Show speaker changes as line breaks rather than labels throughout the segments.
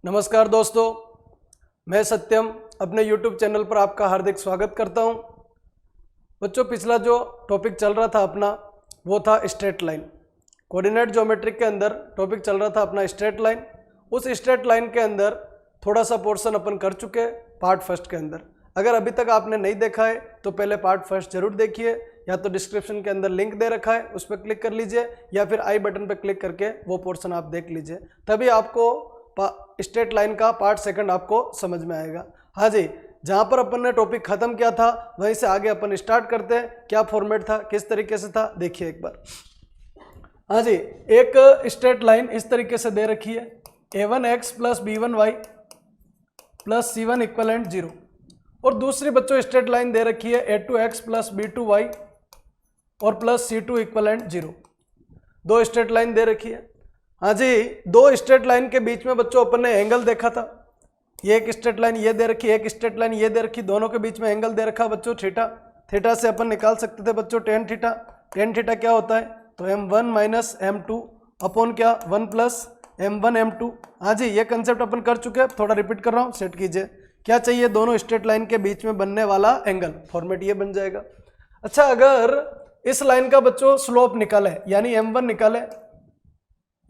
नमस्कार दोस्तों, मैं सत्यम अपने YouTube चैनल पर आपका हार्दिक स्वागत करता हूं। बच्चों, पिछला जो टॉपिक चल रहा था अपना वो था स्ट्रेट लाइन। कोऑर्डिनेट ज्योमेट्रिक के अंदर टॉपिक चल रहा था अपना स्ट्रेट लाइन। उस स्ट्रेट लाइन के अंदर थोड़ा सा पोर्शन अपन कर चुके हैं पार्ट फर्स्ट के अंदर। अगर अभी तक आपने नहीं देखा है तो पहले पार्ट फर्स्ट जरूर देखिए, या तो डिस्क्रिप्शन के अंदर लिंक दे रखा है उस पर क्लिक कर लीजिए, या फिर आई बटन पर क्लिक करके वो पोर्शन आप देख लीजिए, तभी आपको स्ट्रेट लाइन का पार्ट सेकंड आपको समझ में आएगा। हाँ जी, जहाँ पर अपन ने टॉपिक खत्म किया था वहीं से आगे अपन स्टार्ट करते हैं। क्या फॉर्मेट था, किस तरीके से था, देखिए एक बार। हाँ जी, एक स्ट्रेट लाइन इस तरीके से दे रखी है, a1x plus b1y plus c1 equivalent 0, और दूसरी बच्चों स्ट्रेट लाइन दे रखी है a2x प्लस b2y और प्लस c2 इक्वलेंट 0। दो स्ट्रेट लाइन दे रखी है। हाँ जी, दो स्ट्रेट लाइन के बीच में बच्चों अपन ने एंगल देखा था। ये एक स्ट्रेट लाइन ये दे रखी, एक स्ट्रेट लाइन ये दे रखी, दोनों के बीच में एंगल दे रखा बच्चों थीटा। थीटा से अपन निकाल सकते थे बच्चों टेन थीटा। टेन थीटा क्या होता है, तो m1 माइनस m2 अपॉन क्या 1 प्लस m1 m2। हाँ जी, ये कंसेप्ट अपन कर चुके हैं, थोड़ा रिपीट कर रहा हूँ, सेट कीजिए। क्या चाहिए, दोनों स्ट्रेट लाइन के बीच में बनने वाला एंगल, फॉर्मेट ये बन जाएगा। अच्छा, अगर इस लाइन का बच्चों स्लोप निकाले यानी m1 निकाले,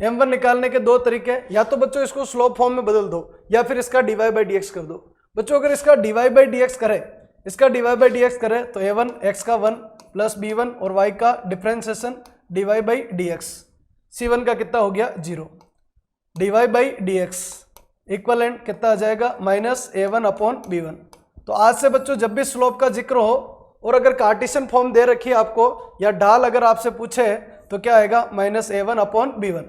m1 निकालने के दो तरीके, या तो बच्चों इसको स्लोप फॉर्म में बदल दो या फिर इसका dy बाई डी कर दो। बच्चों अगर इसका dy बाई डी करे तो a1 x का 1 प्लस b1 और y का differentiation dy by D c1 का कितना हो गया 0, dy बाई डी इक्वलेंट कितना आ जाएगा माइनस a1 अपॉन b1। तो आज से बच्चों जब भी स्लोप का जिक्र हो और अगर कार्टेशियन फॉर्म दे रखी है आपको या ढाल अगर आपसे पूछे तो क्या आएगा माइनस a1 अपॉन b1,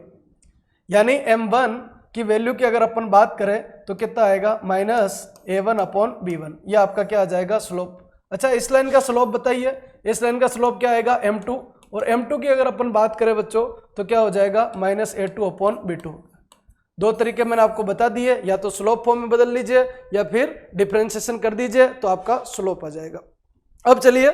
यानी m1 की वैल्यू की अगर अपन बात करें तो कितना आएगा माइनस a1 अपॉन b1। ये आपका क्या आ जाएगा स्लोप। अच्छा, इस लाइन का स्लोप बताइए, इस लाइन का स्लोप क्या आएगा m2, और m2 की अगर अपन बात करें बच्चों तो क्या हो जाएगा माइनस a2 अपॉन b2। दो तरीके मैंने आपको बता दिए, या तो स्लोप फॉर्म में बदल लीजिए या फिर डिफ्रेंशिएशन कर दीजिए तो आपका स्लोप आ जाएगा। अब चलिए,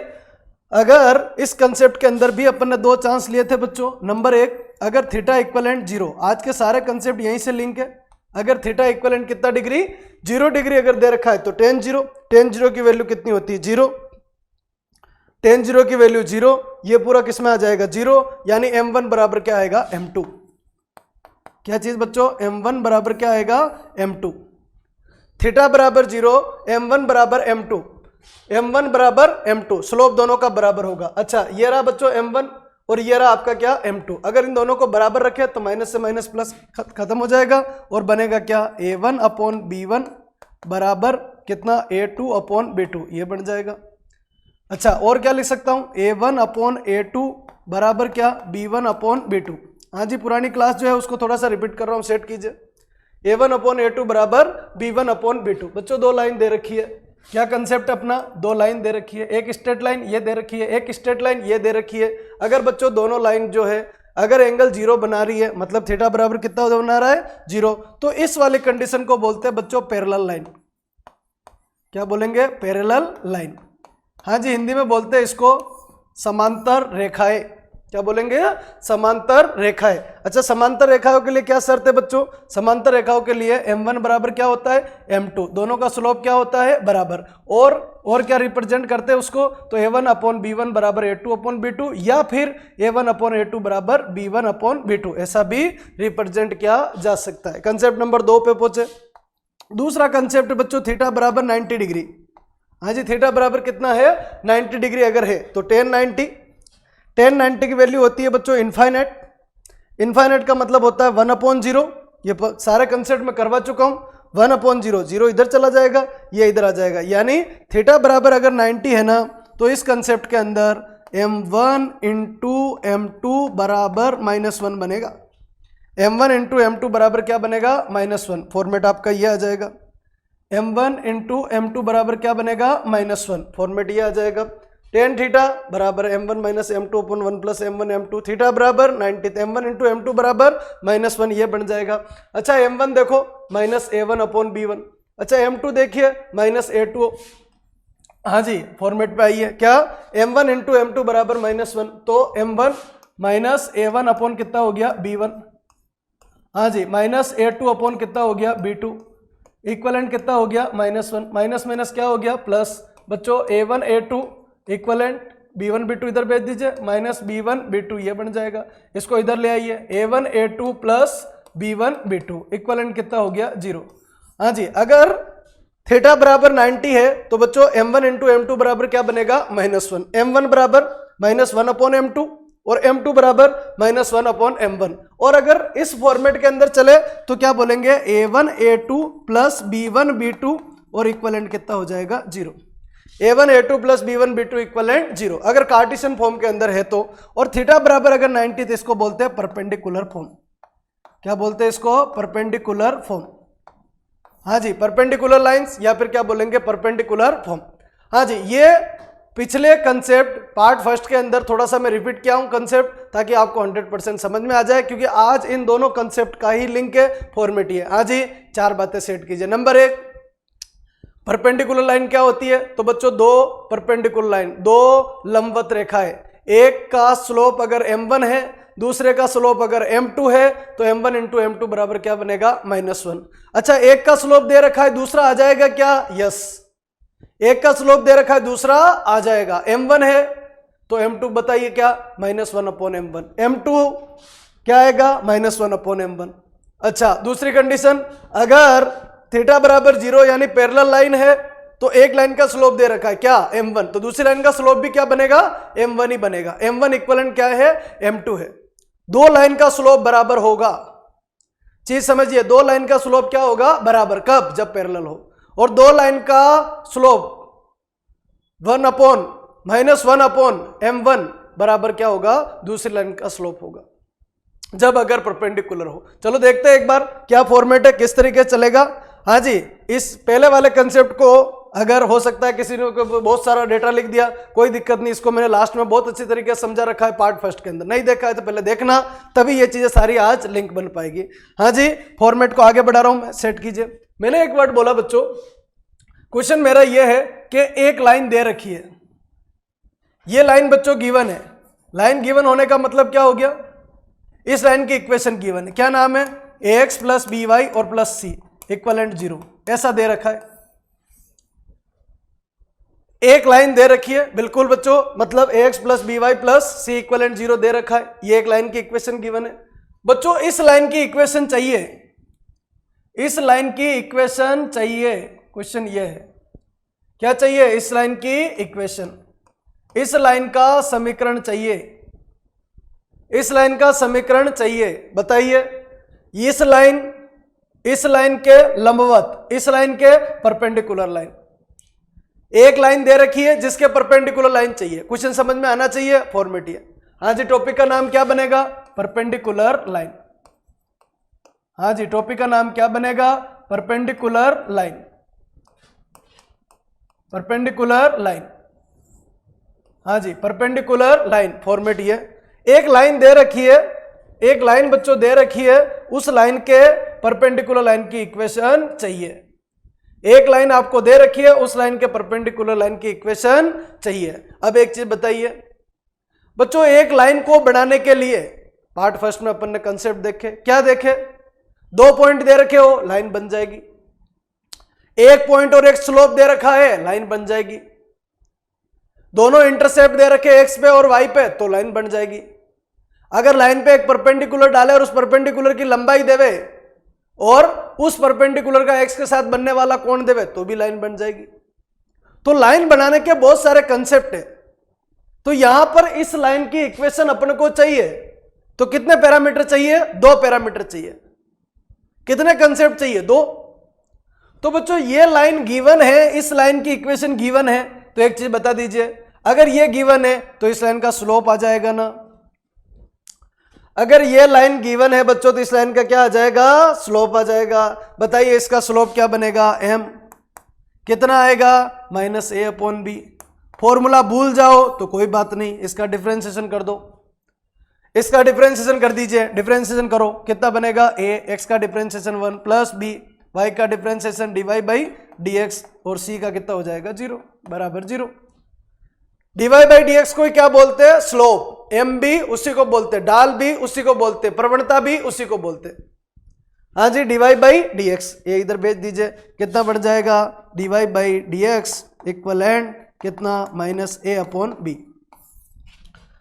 अगर इस कंसेप्ट के अंदर भी अपन ने दो चांस लिए थे बच्चों। नंबर एक, अगर थीटा इक्वलेंट 0, आज के सारे कंसेप्ट यहीं से लिंक है। अगर थीटा इक्वलेंट कितना डिग्री, 0 डिग्री अगर दे रखा है तो टेन जीरो की वैल्यू कितनी होती है 0, टेन जीरो की वैल्यू 0, ये पूरा किस में आ जाएगा 0, यानी m1 बराबर क्या आएगा m2। क्या चीज बच्चों, m1 बराबर क्या आएगा m2। थीटा बराबर 0, m1 बराबर m2, m1 बराबर m2, स्लोप दोनों का बराबर होगा। अच्छा, ये रहा बच्चों m1 और ये रहा आपका क्या m2। अगर इन दोनों को बराबर रखे तो माइनस से माइनस प्लस खत्म हो जाएगा और बनेगा क्या a1 अपॉन b1 बराबर कितना a2 अपॉन b2, ये बन जाएगा। अच्छा, और क्या लिख सकता हूँ, a1 अपॉन a2 बराबर क्या b1 अपॉन b2। हाँ जी, पुरानी क्लास जो है उसको थोड़ा सा रिपीट कर रहा हूँ, सेट कीजिए। a1 अपॉन a2 बराबर b1 अपॉन b2। बच्चों दो लाइन दे रखी है, क्या कंसेप्ट अपना, दो लाइन दे रखी है, एक स्ट्रेट लाइन ये दे रखी है, एक स्ट्रेट लाइन ये दे रखी है। अगर बच्चों दोनों लाइन जो है अगर एंगल 0 बना रही है, मतलब थीटा बराबर कितना बना रहा है 0, तो इस वाली कंडीशन को बोलते हैं बच्चों पैरेलल लाइन। क्या बोलेंगे, पैरेलल लाइन। हाँ जी, हिंदी में बोलते हैं इसको समांतर रेखाएं। क्या बोलेंगे, समांतर रेखाएं। अच्छा, समांतर रेखाओं के लिए क्या शर्त है बच्चों, समांतर रेखाओं के लिए m1 बराबर क्या होता है m2, दोनों का स्लोप क्या होता है बराबर, और क्या रिप्रेजेंट करते हैं उसको, तो a1 अपॉन b1 बराबर a2 अपॉन b2, या फिर a1 अपॉन a2 बराबर b1 अपॉन b2, ऐसा भी रिप्रेजेंट किया जा सकता है। कंसेप्ट नंबर 2 पे पहुंचे। दूसरा कंसेप्ट बच्चों थीटा बराबर 90 डिग्री। हाँ जी, थीटा बराबर कितना है 90 डिग्री अगर है तो टेन 90 की वैल्यू होती है बच्चों इनफाइनाइट। इनफाइनाइट का मतलब होता है 1 अपॉन 0, ये सारे कंसेप्ट में करवा चुका हूं। 1 अपॉन 0, 0 इधर चला जाएगा, ये इधर आ जाएगा, यानी थीटा बराबर अगर 90 है ना तो इस कंसेप्ट के अंदर m1 इंटू m2 बराबर -1 बनेगा। m1 इंटू m2 बराबर क्या बनेगा -1, फॉर्मेट आपका ये आ जाएगा। m1 इंटू m2 बराबर क्या बनेगा -1, फॉर्मेट ये आ जाएगा। टेन थीटा बराबर m1 माइनस m2 अपन 1 प्लस m1 m2, थीटा बराबर 90, m1 इंटू m2 बराबर -1, ये बन जाएगा। अच्छा, m1 देखो माइनस a1 अपॉन b1। अच्छा, m2 देखिए माइनस a2। हाँ जी, फॉर्मेट पे आइए, क्या m1 इंटू m2 बराबर -1, तो m1 माइनस a1 अपॉन कितना हो गया b1। हाँ जी, -a2 अपॉन कितना हो गया b2, इक्वलेंट कितना हो गया -1, माइनस माइनस क्या हो गया प्लस। बच्चों a1 a2 equivalent b1 b2 इधर भेज दीजिए, -b1 b2 ये बन जाएगा, इसको इधर ले आइए, a1 a2 plus b1 b2 equivalent कितना हो गया 0। हाँ जी, अगर थीटा बराबर 90 है तो बच्चों m1 इंटू m2 बराबर क्या बनेगा -1, m1 बराबर -1 अपॉन m2 और m2 बराबर -1 अपॉन m1। और अगर इस फॉर्मेट के अंदर चले तो क्या बोलेंगे a1 a2 plus b1 b2 और इक्वलेंट कितना हो जाएगा 0, a1 a2 plus b1 b2 equivalent 0 अगर कार्टेशियन फॉर्म के अंदर है तो। और थीटा बराबर अगर 90 तो इसको बोलते हैं परपेंडिकुलर फॉर्म। क्या बोलते हैं इसको? Perpendicular form. हाँ जी, परपेंडिकुलर लाइंस या फिर क्या बोलेंगे परपेंडिकुलर फॉर्म। हाँ जी, ये पिछले कंसेप्ट पार्ट फर्स्ट के अंदर थोड़ा सा मैं रिपीट किया हूं कंसेप्ट, ताकि आपको 100% समझ में आ जाए, क्योंकि आज इन दोनों कंसेप्ट का ही लिंक है, फॉर्मेट ही है। हाँ जी, 4 बातें सेट कीजिए। नंबर 1, परपेंडिकुलर लाइन क्या होती है? तो बच्चों दो परपेंडिकुलर लाइन, दो लंबवत रेखाएं, एक का स्लोप अगर m1 है, दूसरे का स्लोप अगर m2 है, तो m1 इंटू m2 बराबर क्या बनेगा -1। अच्छा, एक का स्लोप दे रखा है, दूसरा आ जाएगा क्या? यस, एक का स्लोप दे रखा है, दूसरा आ जाएगा। m1 है तो m2 बताइए क्या? -1 अपॉन m1। m2 क्या आएगा? -1 अपॉन m1। अच्छा, दूसरी कंडीशन, अगर थीटा बराबर 0 यानी पैरेलल लाइन है तो एक लाइन का स्लोप दे रखा है क्या? m1, तो दूसरी लाइन का स्लोप भी क्या बनेगा? m1 ही बनेगा। m1 इक्वलेंट क्या है? m2 है। दो लाइन का स्लोप बराबर होगा, चीज समझिए, दो लाइन का स्लोप क्या होगा? बराबर। कब? जब पैरेलल हो। और दो लाइन का स्लोप 1 अपॉन -1 अपॉन m1 बराबर क्या होगा? दूसरी लाइन का स्लोप होगा, जब अगर परपेंडिकुलर हो। चलो देखते हैं एक बार क्या फॉर्मेट है, किस तरीके से चलेगा। हाँ जी, इस पहले वाले कंसेप्ट को अगर हो सकता है किसी ने बहुत सारा डेटा लिख दिया, कोई दिक्कत नहीं, इसको मैंने लास्ट में बहुत अच्छी तरीके से समझा रखा है पार्ट फर्स्ट के अंदर। नहीं देखा है तो पहले देखना, तभी ये चीजें सारी आज लिंक बन पाएगी। हाँ जी, फॉर्मेट को आगे बढ़ा रहा हूं मैं, सेट कीजिए। मैंने एक वर्ड बोला बच्चों, क्वेश्चन मेरा यह है कि एक लाइन दे रखी है, ये लाइन बच्चों गिवन है। लाइन गिवन होने का मतलब क्या हो गया? इस लाइन की इक्वेशन गिवन है, क्या नाम है? ax प्लस बी वाई और प्लस सी इक्वलेंट 0, ऐसा दे रखा है। एक लाइन दे रखी है, बिल्कुल बच्चों, मतलब ax plus B Y plus C equivalent 0 दे रखा है, ये एक लाइन की इक्वेशन गिवन है। बच्चों इस लाइन की इक्वेशन चाहिए, इस लाइन की इक्वेशन चाहिए। क्वेश्चन ये है, क्या चाहिए? इस लाइन की इक्वेशन, इस लाइन का समीकरण चाहिए, इस लाइन का समीकरण चाहिए। बताइए, इस लाइन के लंबवत, इस लाइन के परपेंडिकुलर लाइन, एक लाइन दे रखी है जिसके परपेंडिकुलर लाइन चाहिए। क्वेश्चन समझ में आना चाहिए, फॉर्मेट ही है। हाँ जी, टॉपिक का नाम क्या बनेगा? Perpendicular line. हाँ जी, टॉपिक का नाम क्या बनेगा? Perpendicular line, perpendicular line. हाँ जी, परपेंडिकुलर लाइन, फॉर्मेट ये। एक लाइन दे रखी है, एक लाइन बच्चों दे रखी है, उस लाइन के परपेंडिकुलर लाइन की इक्वेशन चाहिए। एक लाइन आपको दे रखी है, उस लाइन के परपेंडिकुलर लाइन की इक्वेशन चाहिए। अब एक चीज बताइए बच्चों, एक लाइन को बनाने के लिए पार्ट फर्स्ट में अपन ने कंसेप्ट देखे, क्या देखे? दो पॉइंट दे रखे हो, लाइन बन जाएगी। एक पॉइंट और एक स्लोप दे रखा है, लाइन बन जाएगी। दोनों इंटरसेप्ट दे रखे एक्स पे और वाई पे, तो लाइन बन जाएगी। अगर लाइन पे एक परपेंडिकुलर डाले और उस परपेंडिकुलर की लंबाई देवे और उस परपेंडिकुलर का एक्स के साथ बनने वाला कोण देवे, तो भी लाइन बन जाएगी। तो लाइन बनाने के बहुत सारे कंसेप्ट है। तो यहां पर इस लाइन की इक्वेशन अपन को चाहिए, तो कितने पैरामीटर चाहिए? 2 पैरामीटर चाहिए। कितने कंसेप्ट चाहिए? 2। तो बच्चों ये लाइन गिवन है, इस लाइन की इक्वेशन गिवन है, तो एक चीज बता दीजिए, अगर ये गिवन है तो इस लाइन का स्लोप आ जाएगा ना। अगर ये लाइन गिवन है बच्चों तो इस लाइन का क्या आ जाएगा? स्लोप आ जाएगा। बताइए इसका स्लोप क्या बनेगा? m। कितना आएगा? -a upon b। फॉर्मूला भूल जाओ तो कोई बात नहीं, इसका डिफरेंशिएशन कर दो, इसका डिफरेंशिएशन कर दीजिए। डिफरेंशिएशन करो, कितना बनेगा? a, x का डिफरेंशिएशन 1 प्लस b, y का डिफरेंशिएशन dy बाई dx और c का कितना हो जाएगा? 0 बराबर 0। dy बाई dx को क्या बोलते हैं? स्लोप। m भी उसी को बोलते हैं, डाल भी उसी को बोलते हैं, प्रवणता भी उसी को बोलते हैं। हाँ जी, dy बाई डी एक्स, ये इधर भेज दीजिए, कितना बढ़ जाएगा dy by D x equivalent कितना माइनस ए अपॉन बी।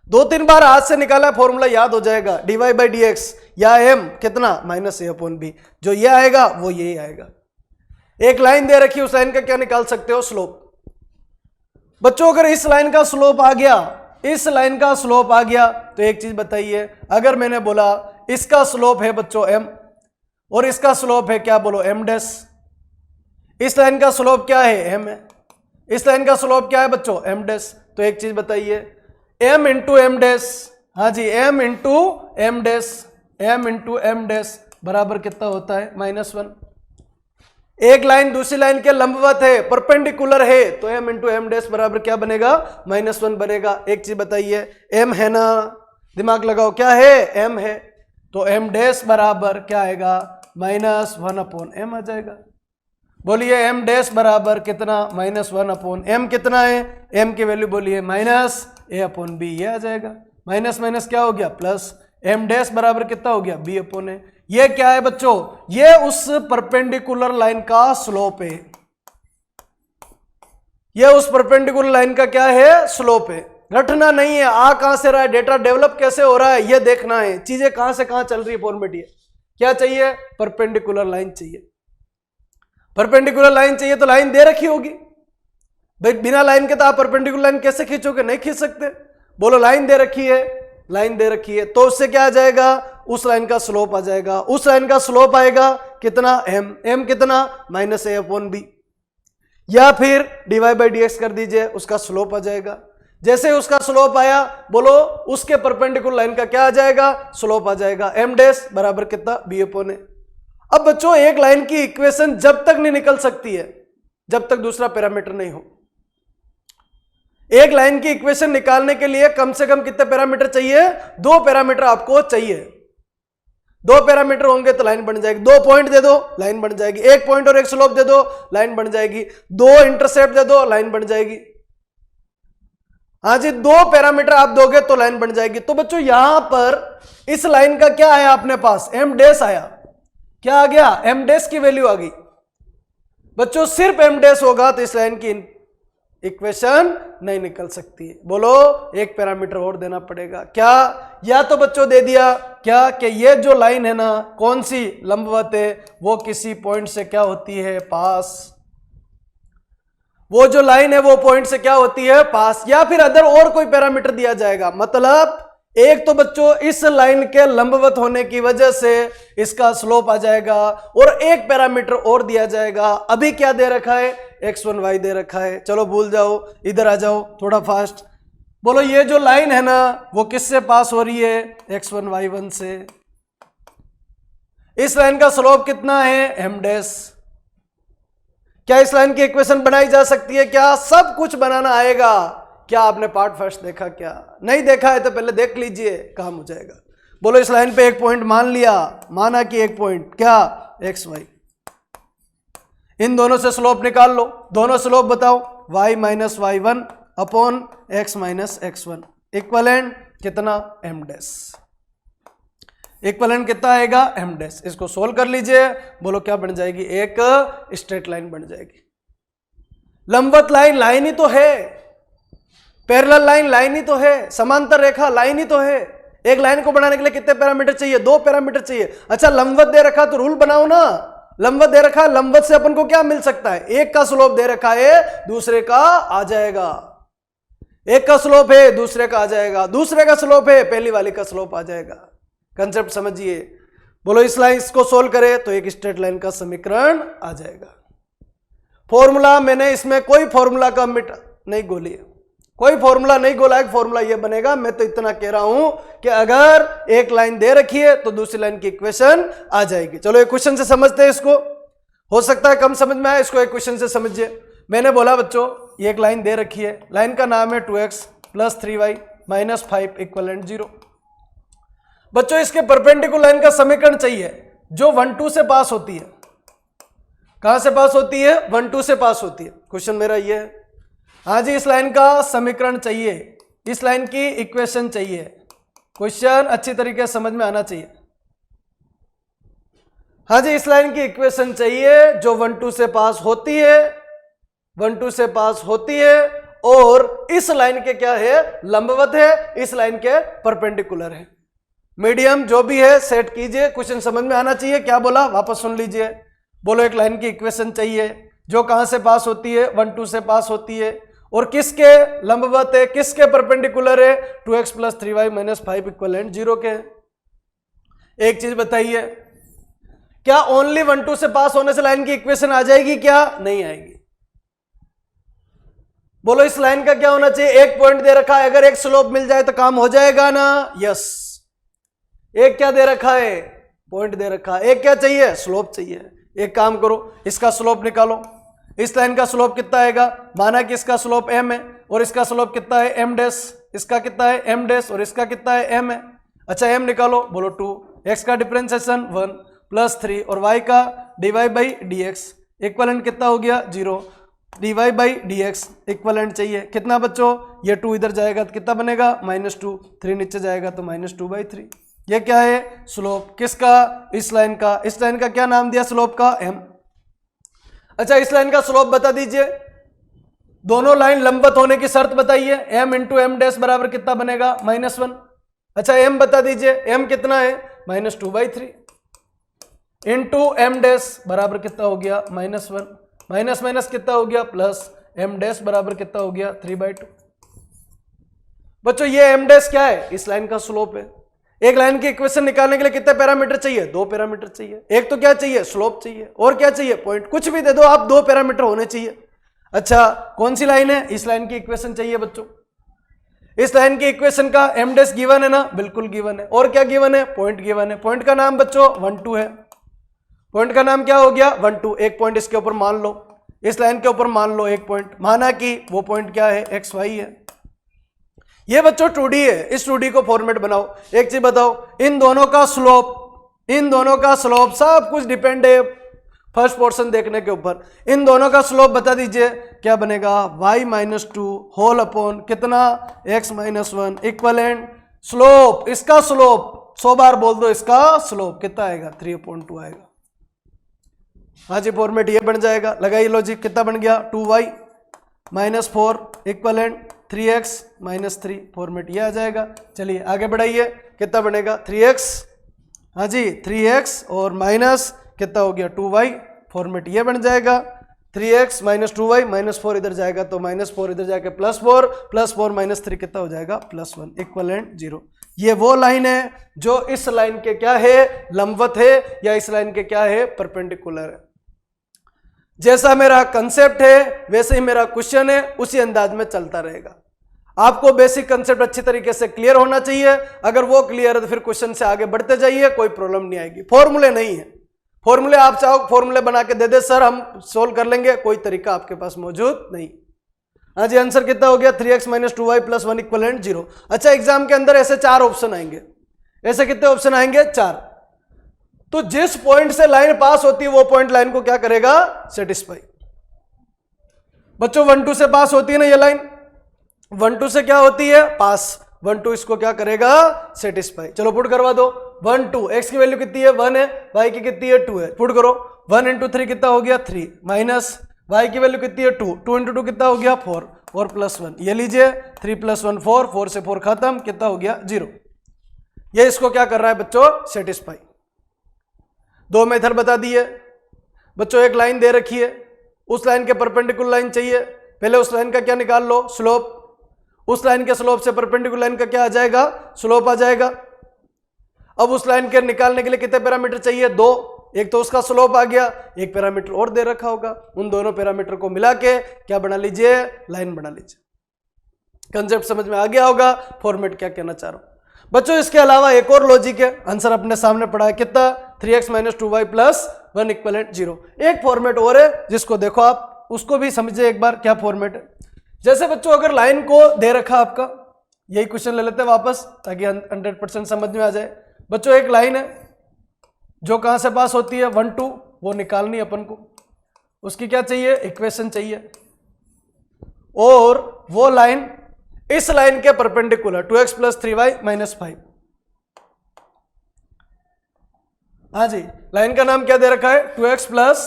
2-3 बार हाथ से निकाला फॉर्मूला याद हो जाएगा, dy बाई डी एक्स या m कितना माइनस ए अपॉन बी, जो ये आएगा वो यही आएगा। एक लाइन दे रखी, उस लाइन का क्या निकाल सकते हो, स्लोप। बच्चों अगर इस लाइन का स्लोप आ गया, इस लाइन का स्लोप आ गया, तो एक चीज बताइए, अगर मैंने बोला इसका स्लोप है बच्चों m और इसका स्लोप है क्या, बोलो m डैश, इस लाइन का स्लोप क्या है m है, इस लाइन का स्लोप क्या है बच्चों m डैश, तो एक चीज बताइए m इंटू एम डैश, हाँ जी m into M dash, m into M dash बराबर कितना होता है -1। एक लाइन दूसरी लाइन के लंबवत है, परपेंडिकुलर है, तो m इंटू एम डैश बराबर क्या बनेगा, -1 बनेगा। एक चीज बताइए, m है ना, दिमाग लगाओ, क्या है m है, तो m डैश बराबर क्या आएगा, -1 अपॉन m आ जाएगा। बोलिए m डैश बराबर कितना, -1 अपॉन m कितना है, m की वैल्यू बोलिए -a अपॉन b, ये आ जाएगा। माइनस माइनस क्या हो गया प्लस, m डैश बराबर कितना हो गया b अपॉन a। ये क्या है बच्चों, ये उस परपेंडिकुलर लाइन का स्लोप है, ये उस परपेंडिकुलर लाइन का क्या है, स्लोप है। रटना नहीं है, आ कहां से रहा है, डेटा डेवलप कैसे हो रहा है ये देखना है, चीजें कहां से कहां चल रही है, फॉर्मेट ये क्या चाहिए, परपेंडिकुलर लाइन चाहिए। परपेंडिकुलर लाइन चाहिए तो लाइन दे रखी होगी भाई, बिना लाइन के तो आप परपेंडिकुलर लाइन कैसे खींचोगे, नहीं खींच सकते। बोलो लाइन दे रखी है, लाइन दे रखी है, तो उससे क्या आ जाएगा, उस लाइन का स्लोप आ जाएगा, उस लाइन का स्लोप आएगा कितना m कितना -a अपॉन b, या फिर dy बाई डी एक्स कर दीजिए, उसका स्लोप आ जाएगा। जैसे उसका स्लोप आया, बोलो उसके परपेंडिकुलर लाइन का क्या आ जाएगा, स्लोप आ जाएगा, m डैश बराबर कितना b अपॉन a। अब बच्चों एक लाइन की इक्वेशन जब तक नहीं निकल सकती है जब तक दूसरा पैरामीटर नहीं हो। एक लाइन की इक्वेशन निकालने के लिए कम से कम कितने पैरामीटर चाहिए, 2 पैरामीटर आपको चाहिए। 2 पैरामीटर होंगे तो लाइन बन जाएगी, 2 पॉइंट दे दो लाइन बन जाएगी, 1 पॉइंट और 1 स्लोप दे दो लाइन बन जाएगी, 2 इंटरसेप्ट दे दो लाइन बन जाएगी। हाँ जी, 2 पैरामीटर आप दोगे तो लाइन बन जाएगी। तो बच्चों यहां पर इस लाइन का क्या आया अपने पास, m डैश आया, क्या आ गया, m डैश की वैल्यू आ गई। बच्चों सिर्फ m डैश होगा तो इस लाइन की इक्वेशन नहीं निकल सकती। बोलो एक पैरामीटर और देना पड़ेगा, क्या, या तो बच्चों दे दिया क्या कि ये जो लाइन है ना, कौन सी लंबवत है, वो किसी पॉइंट से क्या होती है, पास, वो जो लाइन है वो पॉइंट से क्या होती है, पास, या फिर अदर और कोई पैरामीटर दिया जाएगा। मतलब एक तो बच्चों इस लाइन के लंबवत होने की वजह से इसका स्लोप आ जाएगा, और एक पैरामीटर और दिया जाएगा। अभी क्या दे रखा है, x1 y दे रखा है। चलो भूल जाओ, इधर आ जाओ थोड़ा फास्ट। बोलो ये जो लाइन है ना वो किससे पास हो रही है, x1 y1 से। इस लाइन का स्लोप कितना है, m डैश। क्या इस लाइन की इक्वेशन बनाई जा सकती है, क्या, सब कुछ बनाना आएगा। क्या आपने पार्ट फर्स्ट देखा, क्या नहीं देखा है तो पहले देख लीजिए, काम हो जाएगा। बोलो इस लाइन पे एक पॉइंट मान लिया, माना कि एक पॉइंट क्या, एक्स वाई, इन दोनों से स्लोप निकाल लो, दोनों स्लोप बताओ, y minus y1 upon x minus x1 equivalent कितना, m डैश। इक्वलेंट कितना आएगा, m डैश। इसको सोल्व कर लीजिए, बोलो क्या बन जाएगी, एक स्ट्रेट लाइन बन जाएगी। लंबवत लाइन लाइन ही तो है, पैरेलल लाइन लाइन ही तो है, समांतर रेखा लाइन ही तो है। एक लाइन को बनाने के लिए कितने पैरामीटर चाहिए, 2 पैरामीटर चाहिए। अच्छा लंबवत दे रखा तो रूल बनाओ ना, लंबवत दे रखा है, लंबवत से अपन को क्या मिल सकता है, एक का स्लोप दे रखा है दूसरे का आ जाएगा, एक का स्लोप है दूसरे का आ जाएगा, दूसरे का स्लोप है पहली वाली का स्लोप आ जाएगा। कंसेप्ट समझिए। बोलो इस लाइन को सोल्व करे तो एक स्ट्रेट लाइन का समीकरण आ जाएगा। फॉर्मूला मैंने इसमें कोई फॉर्मूला का मिट नहीं गोली, कोई फॉर्मूला नहीं गोला, एक फॉर्मूला ये बनेगा। मैं तो इतना कह रहा हूं कि अगर एक लाइन दे रखी है तो दूसरी लाइन की इक्वेशन आ जाएगी। चलो एक क्वेश्चन से समझते हैं इसको, हो सकता है कम समझ में आए, इसको एक क्वेश्चन से समझिए। मैंने बोला बच्चों ये एक लाइन दे रखी है, लाइन का नाम है 2x plus 3y minus 5 equivalent 0। बच्चों इसके परपेंडिकुलर लाइन का समीकरण चाहिए जो 1 2 से पास होती है। कहां से पास होती है, 1 2 से पास होती है। क्वेश्चन मेरा ये है, हाँ जी, इस लाइन का समीकरण चाहिए, इस लाइन की इक्वेशन चाहिए। क्वेश्चन अच्छी तरीके से समझ में आना चाहिए। हाँ जी, इस लाइन की इक्वेशन चाहिए जो 1 2 से पास होती है, 1 2 से पास होती है और इस लाइन के क्या है, लंबवत है, इस लाइन के परपेंडिकुलर है। मीडियम जो भी है सेट कीजिए, क्वेश्चन समझ में आना चाहिए। क्या बोला वापस सुन लीजिए। बोलो एक लाइन की इक्वेशन चाहिए जो कहां से पास होती है, 1 2 से पास होती है और किसके लंबवत है, किसके परपेंडिकुलर है, 2x + 3y - 5 = 0 के। एक चीज बताइए, क्या ओनली 1 2 से पास होने से लाइन की इक्वेशन आ जाएगी? क्या नहीं आएगी? बोलो इस लाइन का क्या होना चाहिए? एक पॉइंट दे रखा है, अगर एक स्लोप मिल जाए तो काम हो जाएगा ना? यस। एक क्या दे रखा है? पॉइंट दे रखा है। एक क्या चाहिए? स्लोप चाहिए। एक काम करो, इसका स्लोप निकालो। इस लाइन का स्लोप कितना आएगा? माना कि इसका स्लोप m है और इसका स्लोप कितना है? m dash. इसका कितना है? m डैश और इसका कितना है? m है। अच्छा m निकालो। बोलो 2, x का डिफरेंशिएशन 1 + 3 और y का dy/dx इक्वलेंट कितना हो गया? 0। dy/dx इक्वलेंट चाहिए कितना बच्चों? ये 2 इधर जाएगा तो कितना बनेगा? -2। 3 नीचे जाएगा तो -2/3। ये क्या है? स्लोप। किसका? इस लाइन का। इस लाइन का क्या नाम दिया स्लोप का? m। अच्छा इस लाइन का स्लोप बता दीजिए। दोनों लाइन लंबवत होने की शर्त बताइए। m × m डैश बराबर कितना बनेगा? -1। अच्छा m बता दीजिए, m कितना है? -2/3 इंटू m डैश बराबर कितना हो गया? -1 माइनस माइनस कितना हो गया? प्लस। m डैश बराबर कितना हो गया? 3/2। बच्चों ये m डैश क्या है? इस लाइन का स्लोप है। एक लाइन की इक्वेशन निकालने के लिए कितने पैरामीटर चाहिए? 2 पैरामीटर चाहिए। एक तो क्या चाहिए? स्लोप चाहिए और क्या चाहिए? पॉइंट। कुछ भी दे दो आप, 2 पैरामीटर होने चाहिए। अच्छा कौन सी लाइन है? इस लाइन की इक्वेशन चाहिए बच्चों। इस लाइन की इक्वेशन का m डैश गिवन है ना? बिल्कुल गिवन है। और क्या गिवन है? पॉइंट गिवन है। पॉइंट का नाम बच्चों 1 2 है। पॉइंट का नाम क्या हो गया? 1 2। एक पॉइंट इसके ऊपर मान लो, इस लाइन के ऊपर मान लो एक पॉइंट। माना कि वो पॉइंट क्या है? XY है। ये बच्चों 2D है। इस 2D को फॉर्मेट बनाओ। एक चीज बताओ, इन दोनों का स्लोप सब कुछ डिपेंड है फर्स्ट पोर्शन देखने के ऊपर। इन दोनों का स्लोप बता दीजिए क्या बनेगा? y - 2 होल अपॉन कितना? x - 1 equivalent slope. इसका स्लोप 100 बार बोल दो, इसका स्लोप कितना आएगा? 3/2 आएगा। हाँ जी फॉर्मेट ये बन जाएगा। लगाइए लॉजिक। कितना बन गया? 2y - 4 equivalent 3x - 3। फॉर्मेट ये आ जाएगा। चलिए आगे बढ़ाइए। कितना बनेगा? 3x। हाँ जी 3x और माइनस कितना हो गया? 2y। फॉर्मेट ये बन जाएगा। 3x - 2y -4 इधर जाएगा तो -4 इधर जाके +4 +4 - 3 कितना हो जाएगा? +1 इक्वलेंट 0। ये वो लाइन है जो इस लाइन के क्या है? लंबवत है या इस लाइन के क्या है? परपेंडिकुलर है। जैसा मेरा कंसेप्ट है वैसे ही मेरा क्वेश्चन है, उसी अंदाज में चलता रहेगा। आपको बेसिक कंसेप्ट अच्छी तरीके से क्लियर होना चाहिए। अगर वो क्लियर है तो फिर क्वेश्चन से आगे बढ़ते जाइए, कोई प्रॉब्लम नहीं आएगी। फॉर्मूले नहीं है, फॉर्मूले आप चाहो फॉर्मूले बना के दे दे सर हम सोल्व कर लेंगे, कोई तरीका आपके पास मौजूद नहीं। हाँ जी आंसर कितना हो गया? 3x - 2y + 1 equivalent 0। अच्छा एग्जाम के अंदर ऐसे 4 ऑप्शन आएंगे। ऐसे कितने ऑप्शन आएंगे? 4। तो जिस पॉइंट से लाइन पास होती है वो पॉइंट लाइन को क्या करेगा? सेटिस्फाई। बच्चों 1 2 से पास होती है ना ये लाइन? 1 2 से क्या होती है? पास। 1 2 इसको क्या करेगा? सेटिस्फाई। चलो पुट करवा दो। 1 2 x की वैल्यू कितनी है? 1 है। y की कितनी है? 2 है। पुट करो। 1 × 3 कितना हो गया? 3 माइनस y की वैल्यू कितनी है? 2। 2 × 2 कितना हो गया? 4 और +1। ये लीजिए 3 + 1 4, 4 से 4 खत्म, कितना हो गया? 0। ये इसको क्या कर रहा है बच्चों? सेटिस्फाई। 2 मेथड बता दिए बच्चों। एक लाइन दे रखी है, उस लाइन के परपेंडिकुलर लाइन चाहिए। पहले उस लाइन का क्या निकाल लो? स्लोप। उस लाइन के स्लोप से परपेंडिकुलर लाइन का क्या आ जाएगा? स्लोप आ जाएगा। अब उस लाइन के निकालने के लिए कितने पैरामीटर चाहिए? 2। एक तो उसका स्लोप आ गया, एक पैरामीटर और दे रखा होगा। उन दोनों पैरामीटर को मिला के क्या बना लीजिए? लाइन बना लीजिए। कंसेप्ट समझ में आ गया होगा, फॉर्मेट क्या कहना चाह रहा हूं बच्चों। इसके अलावा एक और लॉजिक है, आंसर अपने सामने पड़ा है। कितना? 3x - 2y + 1 equivalent 0। एक फॉर्मेट और है जिसको देखो आप, उसको भी समझिए एक बार क्या फॉर्मेट है। जैसे बच्चों अगर लाइन को दे रखा आपका, यही क्वेश्चन ले लेते हैं वापस ताकि 100% समझ में आ जाए। बच्चों एक लाइन है जो कहां से पास होती है? 1 2, वो निकालनी अपन को। उसकी क्या चाहिए? इक्वेशन चाहिए। और वो लाइन इस लाइन के परपेंडिकुलर 2x + 3y - 5। हाँ जी, लाइन का नाम क्या दे रखा है, 2x प्लस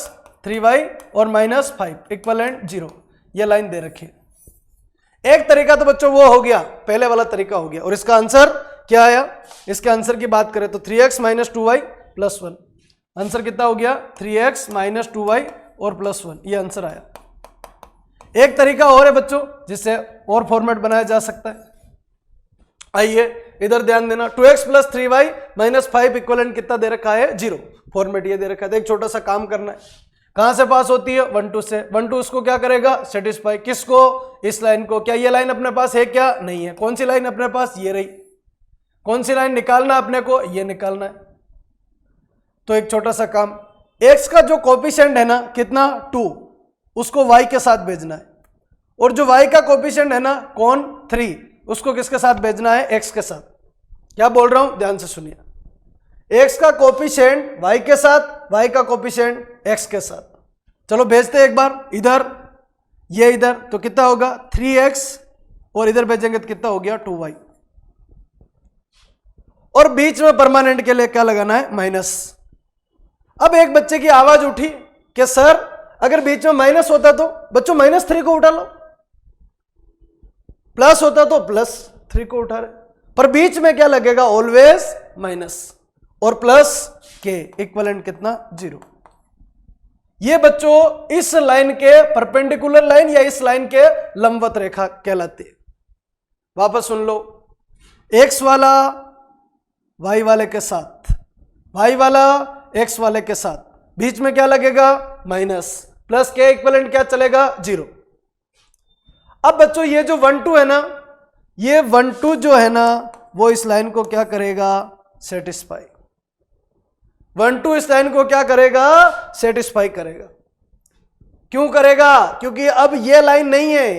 3y और माइनस 5 इक्वलेंट 0, ये लाइन दे रखी है। एक तरीका तो बच्चों वो हो गया, पहले वाला तरीका हो गया, और इसका आंसर क्या आया, इसके आंसर की बात करें तो 3x minus 2y plus 1, answer कितना हो गया 3x माइनस 2y और प्लस 1, ये आंसर आया। एक तरीका और है बच्चों जिससे और फॉर्मेट बनाया जा सकता है, आइए इधर ध्यान देना, 2x plus 3y minus 5 equivalent कितना दे रखा है 0, फॉर्मेट ये दे रखा है। तो एक छोटा सा काम करना है, कहां से पास होती है 1 2 से, 1 2 उसको क्या करेगा सेटिस्फाई, किसको, इस लाइन को। क्या ये लाइन अपने पास है, क्या नहीं है, कौन सी लाइन अपने पास, ये रही, कौन सी लाइन निकालना अपने को, ये निकालना है। तो एक छोटा सा काम, x का जो कोफिशिएंट है ना कितना 2, उसको y के साथ भेजना है, और जो y का कोफिशिएंट है ना कौन 3, उसको किसके साथ भेजना है, x के साथ। क्या बोल रहा हूं ध्यान से सुनिए, x का कोफिशिएंट y के साथ, y का कोफिशिएंट x के साथ। चलो भेजते हैं एक बार इधर, ये इधर, तो कितना होगा 3x, और इधर भेजेंगे तो कितना हो गया 2y, और बीच में परमानेंट के लिए क्या लगाना है माइनस। अब एक बच्चे की आवाज उठी कि सर अगर बीच में माइनस होता तो, बच्चों -3 को उठा लो, प्लस होता तो +3 को उठा रहे, पर बीच में क्या लगेगा ऑलवेज माइनस, और प्लस के इक्वलेंट कितना 0। ये बच्चों इस लाइन के परपेंडिकुलर लाइन या इस लाइन के लंबवत रेखा कहलाती है। वापस सुन लो, x वाला y वाले के साथ, y वाला x वाले के साथ, बीच में क्या लगेगा माइनस, प्लस के इक्वलेंट क्या चलेगा 0। अब बच्चों ये जो 1 2 है ना, ये 1 2 जो है ना वो इस लाइन को क्या करेगा सेटिस्फाई, 1 2 इस लाइन को क्या करेगा सेटिस्फाई करेगा। क्यों करेगा, क्योंकि अब ये लाइन नहीं है,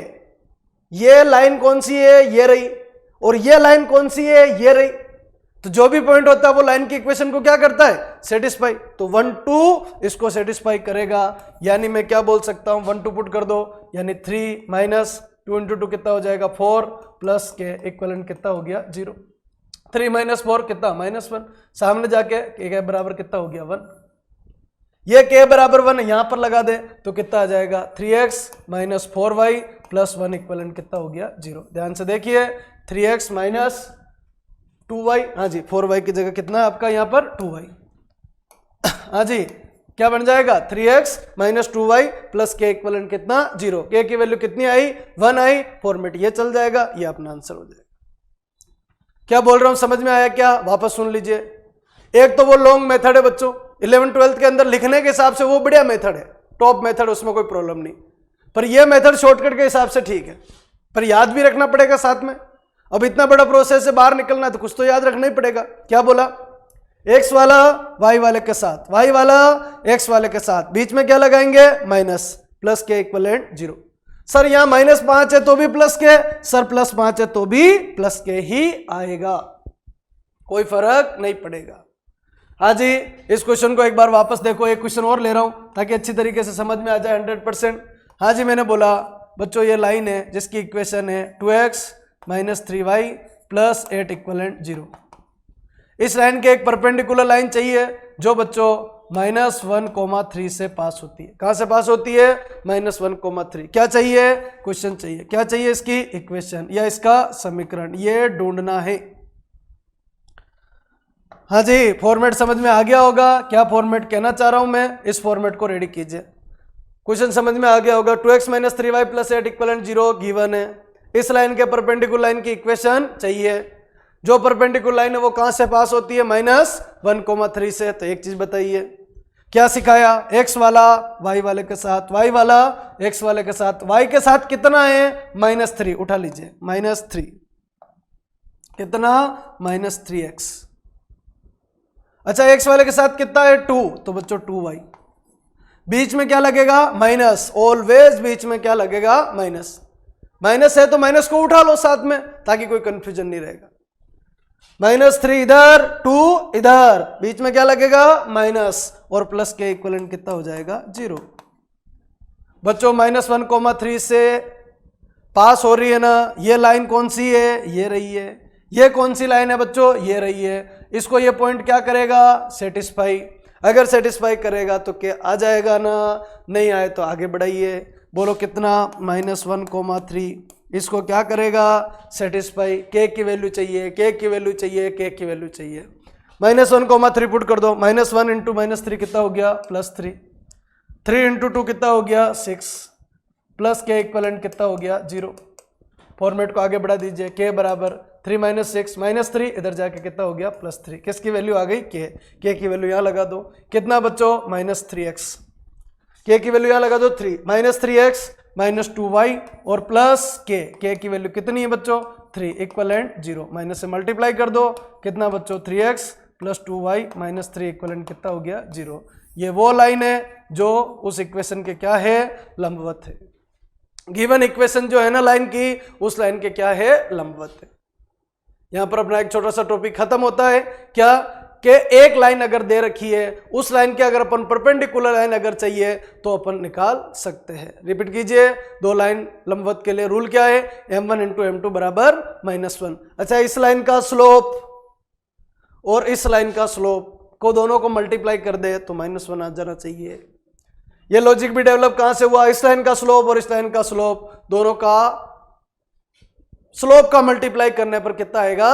ये लाइन कौन सी है, ये रही, और ये लाइन कौन सी है, ये रही। तो जो भी पॉइंट होता है वो लाइन की इक्वेशन को क्या करता है सेटिस्फाई, तो 1 2 इसको सेटिस्फाई करेगा। यानी मैं क्या बोल सकता हूं, 1 2 पुट कर दो, यानी 3 माइनस 2 × 2 कितना हो जाएगा 4, प्लस के इक्वलेंट कितना हो गया 0, 3 - 4 कितना -1, सामने जाके के बराबर कितना हो गया 1, ये के बराबर 1 यहां पर लगा दे तो कितना आ जाएगा 3x minus 4y plus 1 equivalent कितना हो गया 0। ध्यान से देखिए 3x माइनस 2y, हाँ जी 4y की जगह कितना है आपका यहाँ पर 2y, हाँ जी क्या बन जाएगा 3x माइनस 2y प्लस के इक्वलेंट कितना 0, के की वैल्यू कितनी आई 1 आई, फॉर्मेट ये चल जाएगा, ये अपना आंसर हो जाएगा। क्या बोल रहा हूं समझ में आया क्या, वापस सुन लीजिए। एक तो वो लॉन्ग मेथड है बच्चों 11 12 के अंदर लिखने के हिसाब से वो बढ़िया मेथड है, टॉप मेथड, उसमें कोई प्रॉब्लम नहीं, पर ये मेथड शॉर्टकट के हिसाब से ठीक है, पर याद भी रखना पड़ेगा साथ में। अब इतना बड़ा प्रोसेस से बाहर निकलना है तो कुछ तो याद रखना ही पड़ेगा। क्या बोला, x वाला y वाले के साथ, y वाला x वाले के साथ, बीच में क्या लगाएंगे माइनस, प्लस के इक्वलेंट 0। सर यहां -5 है तो भी प्लस के, सर +5 है तो भी प्लस के ही आएगा, कोई फर्क नहीं पड़ेगा। हाँ जी इस क्वेश्चन को एक बार वापस देखो, एक क्वेश्चन और ले रहा हूं ताकि अच्छी तरीके से समझ में आ जाए 100%। हाँ जी मैंने बोला बच्चों ये लाइन है जिसकी इक्वेशन है 2x minus 3y plus 8 equivalent 0। इस लाइन के एक परपेंडिकुलर लाइन चाहिए जो बच्चों -1,3 से पास होती है। कहां से पास होती है -1,3। क्या चाहिए क्वेश्चन चाहिए, क्या चाहिए इसकी इक्वेशन या इसका समीकरण, ये ढूंढना है। हाँ जी फॉर्मेट समझ में आ गया होगा, क्या फॉर्मेट कहना चाह रहा हूं मैं, इस फॉर्मेट को रेडी कीजिए। क्वेश्चन समझ में आ गया होगा, 2x minus 3y plus 8 equivalent 0 given है। इस लाइन के परपेंडिकुलर लाइन की इक्वेशन चाहिए, जो परपेंडिकुलर लाइन है वो कहां से पास होती है -1,3 से। तो एक चीज बताइए क्या सिखाया, x वाला y वाले के साथ, y वाला x वाले के साथ, y के साथ कितना है -3, उठा लीजिए -3, कितना -3x। अच्छा x वाले के साथ कितना है 2, तो बच्चों 2y, बीच में क्या लगेगा माइनस, ऑलवेज बीच में क्या लगेगा माइनस, माइनस है तो माइनस को उठा लो साथ में ताकि कोई कंफ्यूजन नहीं रहेगा। -3 इधर 2 इधर, बीच में क्या लगेगा माइनस, और प्लस के इक्वलेंट कितना हो जाएगा 0। बच्चों -1,3 से पास हो रही है ना, ये लाइन कौन सी है, ये रही है। ये कौन सी लाइन है बच्चों, ये रही है। इसको ये पॉइंट क्या करेगा, सेटिस्फाई। अगर सेटिस्फाई करेगा तो क्या आ जाएगा ना, नहीं आए तो आगे बढ़ाइए। बोलो कितना, -1,3। इसको क्या करेगा, सेटिस्फाई। के की वैल्यू चाहिए, के की वैल्यू चाहिए, के की वैल्यू चाहिए। -1,3 पुट कर दो। -1 इंटू -3 कितना हो गया, +3। 3 इंटू 2 कितना हो गया, 6। प्लस के इक्वलेंट कितना हो गया, 0। फॉर्मेट को आगे बढ़ा दीजिए। के बराबर 3 - 6 -3, इधर जाके कितना हो गया, +3। किसकी वैल्यू आ गई, के की वैल्यू यहाँ लगा दो। कितना बच्चों, -3x। के की वैल्यू यहाँ लगा दो 3, -3x -2y और प्लस के की वैल्यू कितनी है बच्चों, 3, इक्वलेंट 0। माइनस से मल्टीप्लाई कर दो, कितना बच्चों, 3x + 2y - 3 इक्वलेंट कितना हो गया, 0। ये वो लाइन है जो उस इक्वेशन के क्या है, लंबवत है। गिवन इक्वेशन जो है ना लाइन की, उस लाइन के क्या है, लंबवत है। यहां पर अपना एक छोटा सा टॉपिक खत्म होता है। क्या कि एक लाइन अगर दे रखी है, उस लाइन के अगर अपन परपेंडिकुलर लाइन अगर चाहिए तो अपन निकाल सकते हैं। रिपीट कीजिए, दो लाइन लंबवत के लिए रूल क्या है, m1 × m2 बराबर -1। अच्छा, इस लाइन का स्लोप और इस लाइन का स्लोप को दोनों को मल्टीप्लाई कर दे तो -1 आ जाना चाहिए। ये लॉजिक भी डेवलप कहां से हुआ, इस लाइन का स्लोप और इस लाइन का स्लोप, दोनों का स्लोप का मल्टीप्लाई करने पर कितना आएगा,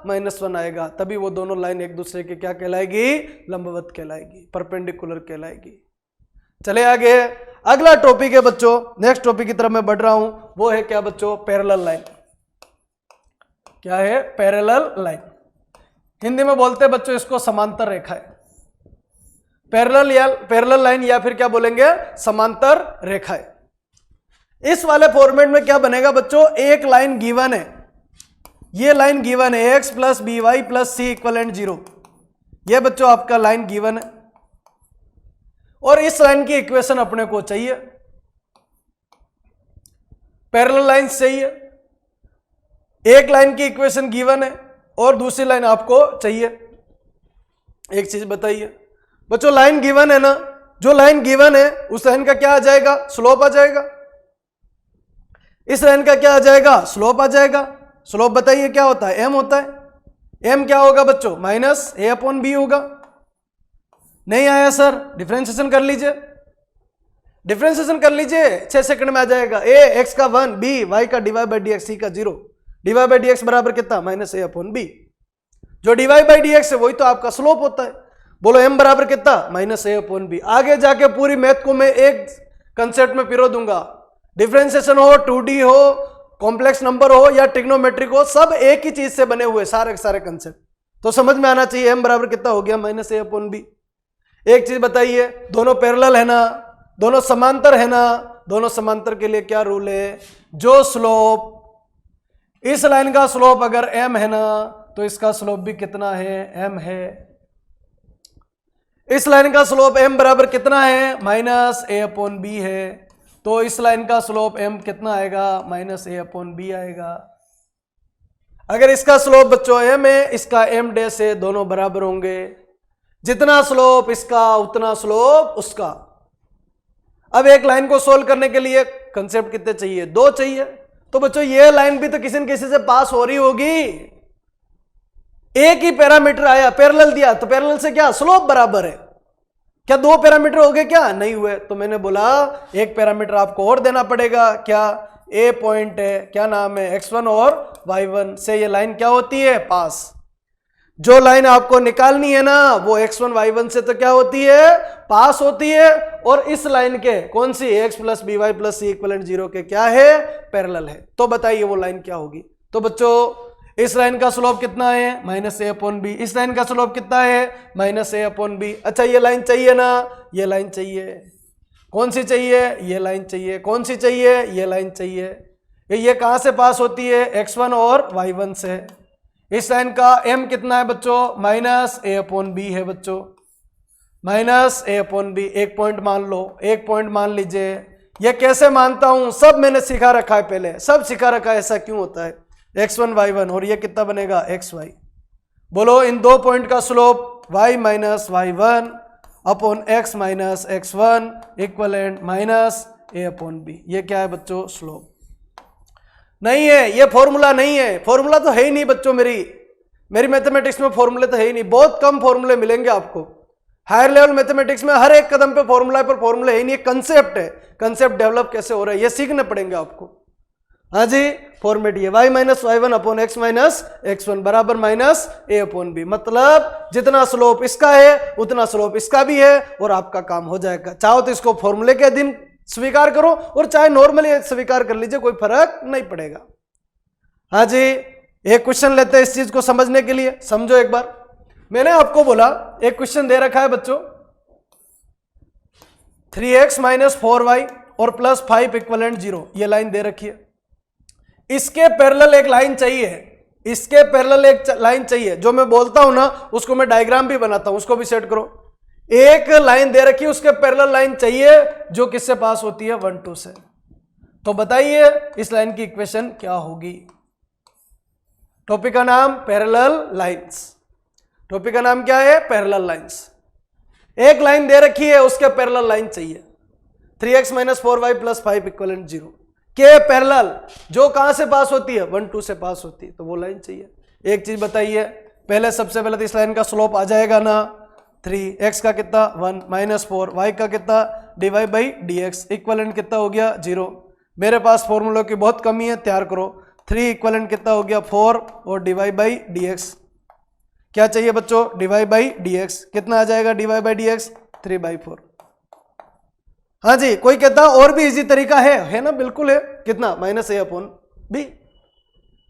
-1 आएगा। तभी वो दोनों लाइन एक दूसरे के क्या कहलाएगी, लंबवत कहलाएगी, परपेंडिकुलर कहलाएगी। चले आगे, अगला टॉपिक है बच्चों, नेक्स्ट टॉपिक की तरफ मैं बढ़ रहा हूं, वो है क्या बच्चों, पैरेलल लाइन। क्या है, पैरेलल लाइन। हिंदी में बोलते हैं बच्चों इसको समांतर रेखा है। पैरेलल लाइन या फिर क्या बोलेंगे, समांतर रेखा है। इस वाले फॉर्मेट में क्या बनेगा बच्चों, एक लाइन गिवन है, ये लाइन गिवन है x + by + c = 0। ये बच्चों आपका लाइन गिवन है और इस लाइन की इक्वेशन अपने को चाहिए, पैरेलल लाइन चाहिए। एक लाइन की इक्वेशन गिवन है और दूसरी लाइन आपको चाहिए। एक चीज बताइए बच्चों, लाइन गिवन है ना, जो लाइन गिवन है उस लाइन का क्या आ जाएगा, स्लोप आ जाएगा। इस लाइन का क्या आ जाएगा, स्लोप आ जाएगा। स्लोप बताइए क्या होता है, m होता है। m क्या होगा बच्चों, -a/b होगा। नहीं आया सर, डिफरेंशिएशन कर लीजिए, डिफरेंशिएशन कर लीजिए, 6 सेकंड में आ जाएगा। a x का 1, b y का dy/dx, c का 0। dy/dx बराबर कितना, -a/b। जो dy/dx है वही तो आपका स्लोप होता है। बोलो m बराबर कितना, -a/b। आगे जाके पूरी मैथ को मैं एक कंसेप्ट में पिरो दूंगा। डिफरेंशिएशन हो, 2D हो, कॉम्प्लेक्स नंबर हो या ट्रिग्नोमेट्रिक हो, सब एक ही चीज से बने हुए सारे के सारे कंसेप्ट, तो समझ में आना चाहिए। m बराबर कितना हो गया, -a/b। एक चीज बताइए, दोनों पैरेलल है ना, दोनों समांतर है ना, दोनों समांतर के लिए क्या रूल है, जो स्लोप, इस लाइन का स्लोप अगर m है ना तो इसका स्लोप भी कितना है, m है। इस लाइन का स्लोप m बराबर कितना है, -a/b है, तो इस लाइन का स्लोप m कितना आएगा, -a/b आएगा। अगर इसका स्लोप बच्चों m है, इसका m डैश है, दोनों बराबर होंगे। जितना स्लोप इसका उतना स्लोप उसका। अब एक लाइन को सोल्व करने के लिए कंसेप्ट कितने चाहिए, 2 चाहिए। तो बच्चों ये लाइन भी तो किसी न किसी से पास हो रही होगी। एक ही पैरामीटर आया, पैरेलल दिया, तो पैरेलल से क्या स्लोप बराबर है। क्या 2 पैरामीटर हो गए, क्या नहीं हुए। तो मैंने बोला एक पैरामीटर आपको और देना पड़ेगा। क्या, ए पॉइंट है, क्या नाम है, x1 और y1 से ये लाइन क्या होती है, पास। जो लाइन आपको निकालनी है ना वो x1 y1 से तो क्या होती है, पास होती है। और इस लाइन के कौन सी, x + by + c = 0 के क्या है, पैरेलल है। तो बताइए वो लाइन क्या होगी। तो बच्चों इस लाइन का स्लोप कितना है, -a/b। इस लाइन का स्लोप कितना है, -a/b। अच्छा ये लाइन चाहिए ना, ये लाइन चाहिए। कौन सी चाहिए, ये लाइन चाहिए। कौन सी चाहिए, ये लाइन चाहिए। ये कहां से पास होती है, x1 और y1 से। इस लाइन का m कितना है बच्चों, -a/b है बच्चों, -a/b। एक पॉइंट मान लो, एक पॉइंट मान लीजिए। ये कैसे मानता हूं, सब मैंने सिखा रखा है, पहले सब सिखा रखा है। ऐसा क्यों होता है, x1 y1 और ये कितना बनेगा, xy। बोलो इन 2 पॉइंट का slope y - y1 upon x - x1 equivalent -a/b। ये क्या है बच्चों, स्लोप। नहीं है, ये फॉर्मूला नहीं है, फॉर्मूला तो है ही नहीं बच्चों मेरी। मेरी मैथमेटिक्स में फॉर्मूले तो है ही नहीं, बहुत कम फॉर्मूले मिलेंगे आपको। हायर लेवल मैथमेटिक्स में हर एक कदम पे फॉर्मूला पर फॉर्मूला है ही नहीं, कंसेप्ट है, कंसेप्ट डेवलप कैसे हो रहा है ये सीखने पड़ेंगे आपको। हाँ जी, फॉर्मेट ये y minus Y one upon X minus X one बराबर माइनस ए अपॉन बी, मतलब जितना स्लोप इसका है उतना स्लोप इसका भी है और आपका काम हो जाएगा। चाहो तो इसको फॉर्मूले के अधीन स्वीकार करो और चाहे नॉर्मली स्वीकार कर लीजिए, कोई फर्क नहीं पड़ेगा। हाँ जी, एक क्वेश्चन लेते हैं इस चीज को समझने के लिए, समझो एक बार। मैंने आपको बोला एक क्वेश्चन दे रखा है बच्चों, 3x माइनस 4y और प्लस 5 इक्वलेंट 0, ये लाइन दे रखी है। इसके पैरेलल एक लाइन चाहिए, इसके पैरेलल एक लाइन चाहिए, जो मैं बोलता हूं ना उसको मैं डायग्राम भी बनाता हूं, उसको भी सेट करो। एक लाइन दे रखी है, उसके पैरेलल लाइन चाहिए जो किससे पास होती है, 1 2 से। तो बताइए इस लाइन की इक्वेशन क्या होगी। टॉपिक का नाम पैरेलल लाइंस, टॉपिक का नाम क्या है, पैरेलल लाइंस। एक लाइन दे रखी है, उसके पैरेलल लाइन चाहिए, 3x minus 4y plus 5 equivalent 0 के पैरेलल, जो कहां से पास होती है, 1 2 से पास होती है, तो वो लाइन चाहिए। एक चीज बताइए, पहले सबसे पहले तो इस लाइन का स्लोप आ जाएगा ना, 3x का कितना 1 माइनस 4, y का कितना dy बाई dx, इक्वलेंट कितना हो गया 0। मेरे पास फॉर्मूलों की बहुत कमी है, तैयार करो। 3 इक्वलेंट कितना हो गया 4 और dy बाई dx, क्या चाहिए बच्चों, dy बाई dx, कितना आ जाएगा dy बाई dx, 3/4। हाँ जी, कोई कहता और भी इजी तरीका है ना, बिल्कुल है, कितना minus A upon B,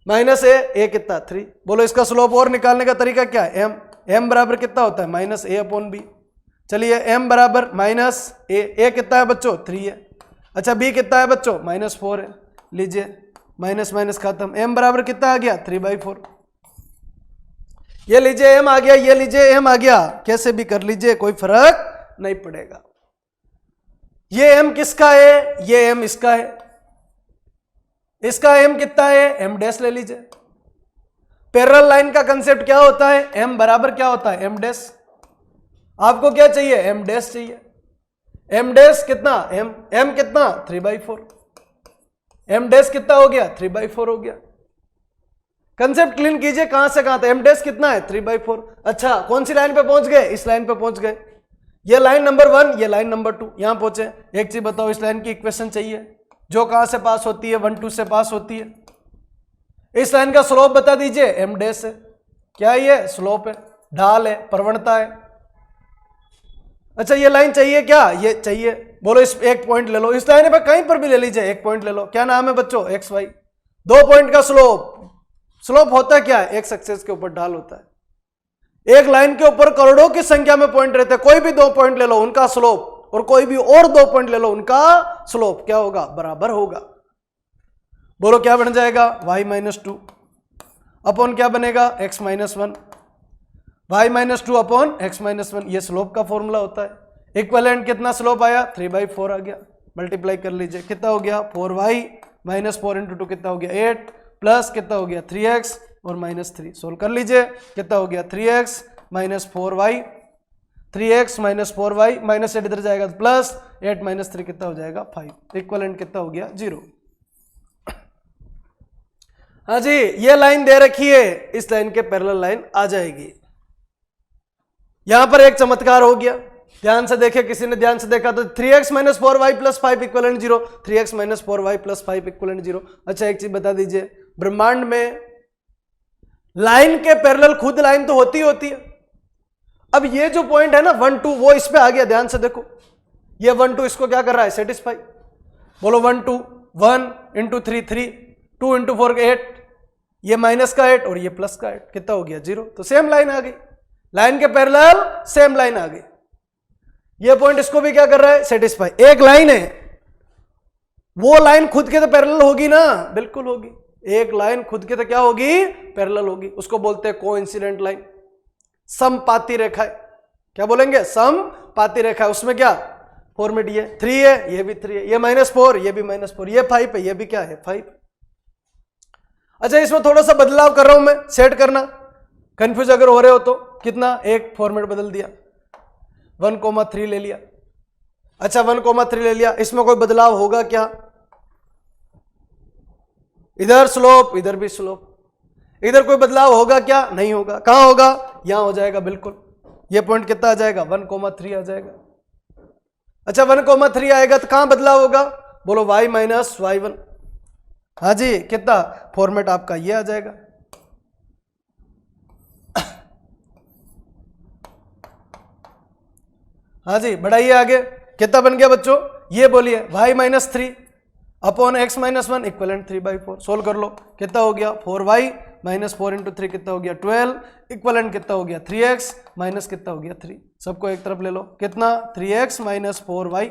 minus ए कितना 3। बोलो इसका स्लोप और निकालने का तरीका क्या है, m बराबर कितना होता है माइनस ए अपॉन बी। चलिए m बराबर माइनस ए कितना है बच्चों 3 है, अच्छा b कितना है बच्चों -4 है, लीजिए माइनस माइनस खत्म, m बराबर कितना आ गया 3/4। ये लीजिए m आ गया, ये लीजिए m आ गया, कैसे भी कर लीजिए कोई फर्क नहीं पड़ेगा। ये m किसका है, ये m इसका है, इसका m कितना है, m डैश ले लीजिए। पैरेलल लाइन का कंसेप्ट क्या होता है, m बराबर क्या होता है m डैश। आपको क्या चाहिए, m डैश चाहिए, m डैश कितना m कितना 3/4, m डैश कितना हो गया 3/4 हो गया। कंसेप्ट क्लीन कीजिए, कहां से कहां था, m डैश कितना है 3/4। अच्छा कौन सी लाइन पे पहुंच गए, इस लाइन पे पहुंच गए, ये लाइन नंबर 1, ये लाइन नंबर 2, यहां पहुंचे। एक चीज बताओ, इस लाइन की इक्वेशन चाहिए जो कहां से पास होती है, 1 2 से पास होती है। इस लाइन का स्लोप बता दीजिए, m डैश है, क्या ये स्लोप है, ढाल है, प्रवणता है। अच्छा ये लाइन चाहिए क्या, ये चाहिए। बोलो इस एक पॉइंट ले लो, इस लाइन पे कहीं पर भी ले लीजिए, एक पॉइंट ले लो, क्या नाम है बच्चों एक्स वाई। 2 पॉइंट का स्लोप होता है क्या है, एक एक्सिस के ऊपर ढाल होता है। एक लाइन के ऊपर करोड़ों की संख्या में पॉइंट रहते हैं, कोई भी 2 पॉइंट ले लो उनका स्लोप, और कोई भी और 2 पॉइंट ले लो उनका स्लोप क्या होगा, बराबर होगा। बोलो क्या बन जाएगा, y-2 अपॉन क्या बनेगा x-1, y-2 अपॉन x-1, ये स्लोप का फॉर्मूला होता है। इक्विवेलेंट कितना स्लोप आया 3/4 आ गया, मल्टीप्लाई कर लीजिए, कितना हो गया 4y माइनस 4 इंटू 2 कितना हो गया 8 प्लस कितना हो गया 3x और -3, सोल्व कर लीजिए, कितना हो गया 3x minus 4y, 3x minus 4y, minus 8 इधर जाएगा प्लस 8 माइनस 3 कितना हो जाएगा 5, इक्विवेलेंट कितना हो गया 0। हाँ जी, ये लाइन दे रखी है, इस लाइन के पैरेलल लाइन आ जाएगी। यहां पर एक चमत्कार हो गया, ध्यान से देखे, किसी ने ध्यान से देखा तो 3x minus 4y plus 5 equivalent 0, 3x minus 4y plus 5 equivalent 0। अच्छा एक चीज बता दीजिए, ब्रह्मांड में लाइन के पैरेलल खुद लाइन तो होती है। अब ये जो पॉइंट है ना 1 2, वो इस पे आ गया, ध्यान से देखो, ये 1 2 इसको क्या कर रहा है, सेटिस्फाई। बोलो 1 2, 1 इंटू 3 3, 2 इंटू 4 8, ये माइनस का 8 और ये प्लस का 8, कितना हो गया 0। तो सेम लाइन आ गई, लाइन के पैरेलल सेम लाइन आ गई। ये पॉइंट इसको भी क्या कर रहा है, सेटिस्फाई। एक लाइन है, वो लाइन खुद के तो पैरेलल होगी ना, बिल्कुल होगी। एक लाइन खुद के तो क्या होगी, पैरेलल होगी, उसको बोलते हैं कोइंसिडेंट लाइन, समपाती रेखा है। क्या बोलेंगे, समपाती रेखा है। उसमें क्या फॉर्मेट, ये 3 है, ये भी 3 है, ये -4, ये भी -4, ये 5 है, ये भी क्या है 5। अच्छा इसमें थोड़ा सा बदलाव कर रहा हूं मैं, सेट करना, कंफ्यूज अगर हो रहे हो तो। कितना, एक फॉर्मेट बदल दिया, 1,3 ले लिया। अच्छा 1,3 ले लिया, इसमें कोई बदलाव होगा क्या, इधर स्लोप इधर भी स्लोप, इधर कोई बदलाव होगा क्या? नहीं होगा। कहां होगा? यहां हो जाएगा बिल्कुल। ये पॉइंट कितना आ जाएगा? 1,3 आ जाएगा। अच्छा 1,3 आएगा तो कहां बदलाव होगा? बोलो y माइनस y1। हाँ जी, कितना फॉर्मेट आपका ये आ जाएगा। हाँ जी, बढ़ाइए आगे। कितना बन गया बच्चों? ये बोलिए y minus 3 upon x minus 1 equivalent 3/4। Solve कर लो। कितना हो गया? 4y माइनस 4 इंटू 3 कितना हो गया? 12 इक्वलेंट कितना हो गया? 3x माइनस कितना हो गया? 3। सबको एक तरफ ले लो। कितना? 3x minus 4y,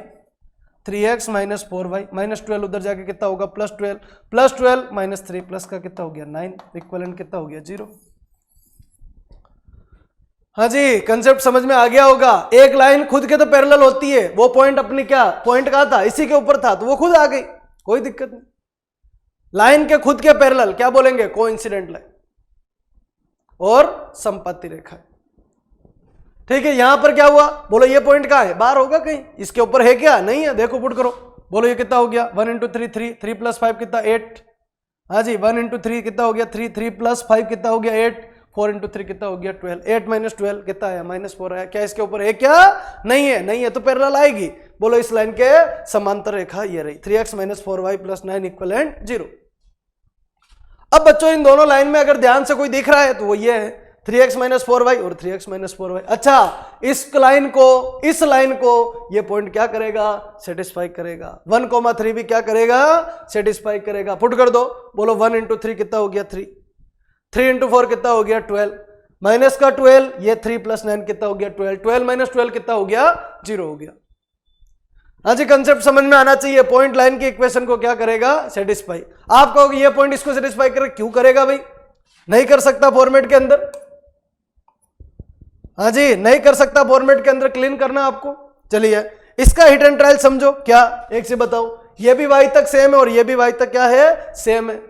3x minus 4y minus 12 उधर जाके कितना होगा? प्लस 12 माइनस 3 प्लस का कितना हो गया? 9 इक्वलेंट कितना हो गया? 0। हाँ जी, कंसेप्ट समझ में आ गया होगा। एक लाइन खुद के तो पैरेलल होती है, वो पॉइंट अपनी क्या पॉइंट कहा था? इसी के ऊपर था तो वो खुद आ गई, कोई दिक्कत नहीं। लाइन के खुद के पैरेलल क्या बोलेंगे? कोइंसिडेंट लाइन और संपत्ति रेखा। ठीक है, यहां पर क्या हुआ? बोलो ये पॉइंट कहां है? बाहर होगा कहीं, इसके ऊपर है क्या? नहीं है। देखो पुट करो। बोलो ये कितना हो गया? 1 इंटू 3 3, 3 प्लस 5 कितना? 8। हाँ जी, 1 इंटू 3 कितना हो गया? 3, 3 प्लस 5 कितना हो गया? 8, 4 इंटू 3 कितना हो गया? 12। 8 माइनस 12 कितना आया? -4 आया। क्या इसके ऊपर है क्या? नहीं है। नहीं है तो पैरेलल आएगी। बोलो इस लाइन के समांतर रेखा ये रही, 3x minus 4y plus 9 equivalent 0। अब बच्चों इन दोनों लाइन में अगर ध्यान से कोई दिख रहा है तो वो ये है 3x माइनस 4y और 3x माइनस 4y। अच्छा, इस लाइन को ये पॉइंट क्या करेगा? सेटिस्फाई करेगा। 1,3 भी क्या करेगा? सेटिस्फाई करेगा। पुट कर दो। बोलो 1 इंटू 3 कितना हो गया? 3, 3 इंटू 4 कितना हो गया? 12 माइनस का 12, ये 3 प्लस 9 कितना हो गया? 12, 12 माइनस 12 कितना हो गया? 0 हो गया। हाँ जी, कंसेप्ट समझ में आना चाहिए। पॉइंट लाइन की इक्वेशन को क्या करेगा? सेटिस्फाई। आप कहोगे ये पॉइंट इसको सेटिस्फाई करे, क्यों करेगा भाई? नहीं कर सकता फॉर्मेट के अंदर। हाँ जी, नहीं कर सकता फॉर्मेट के अंदर, क्लीन करना आपको। चलिए इसका हिट एंड ट्रायल समझो। क्या? एक से बताओ, ये भी y तक सेम है और ये भी y तक क्या है? सेम है।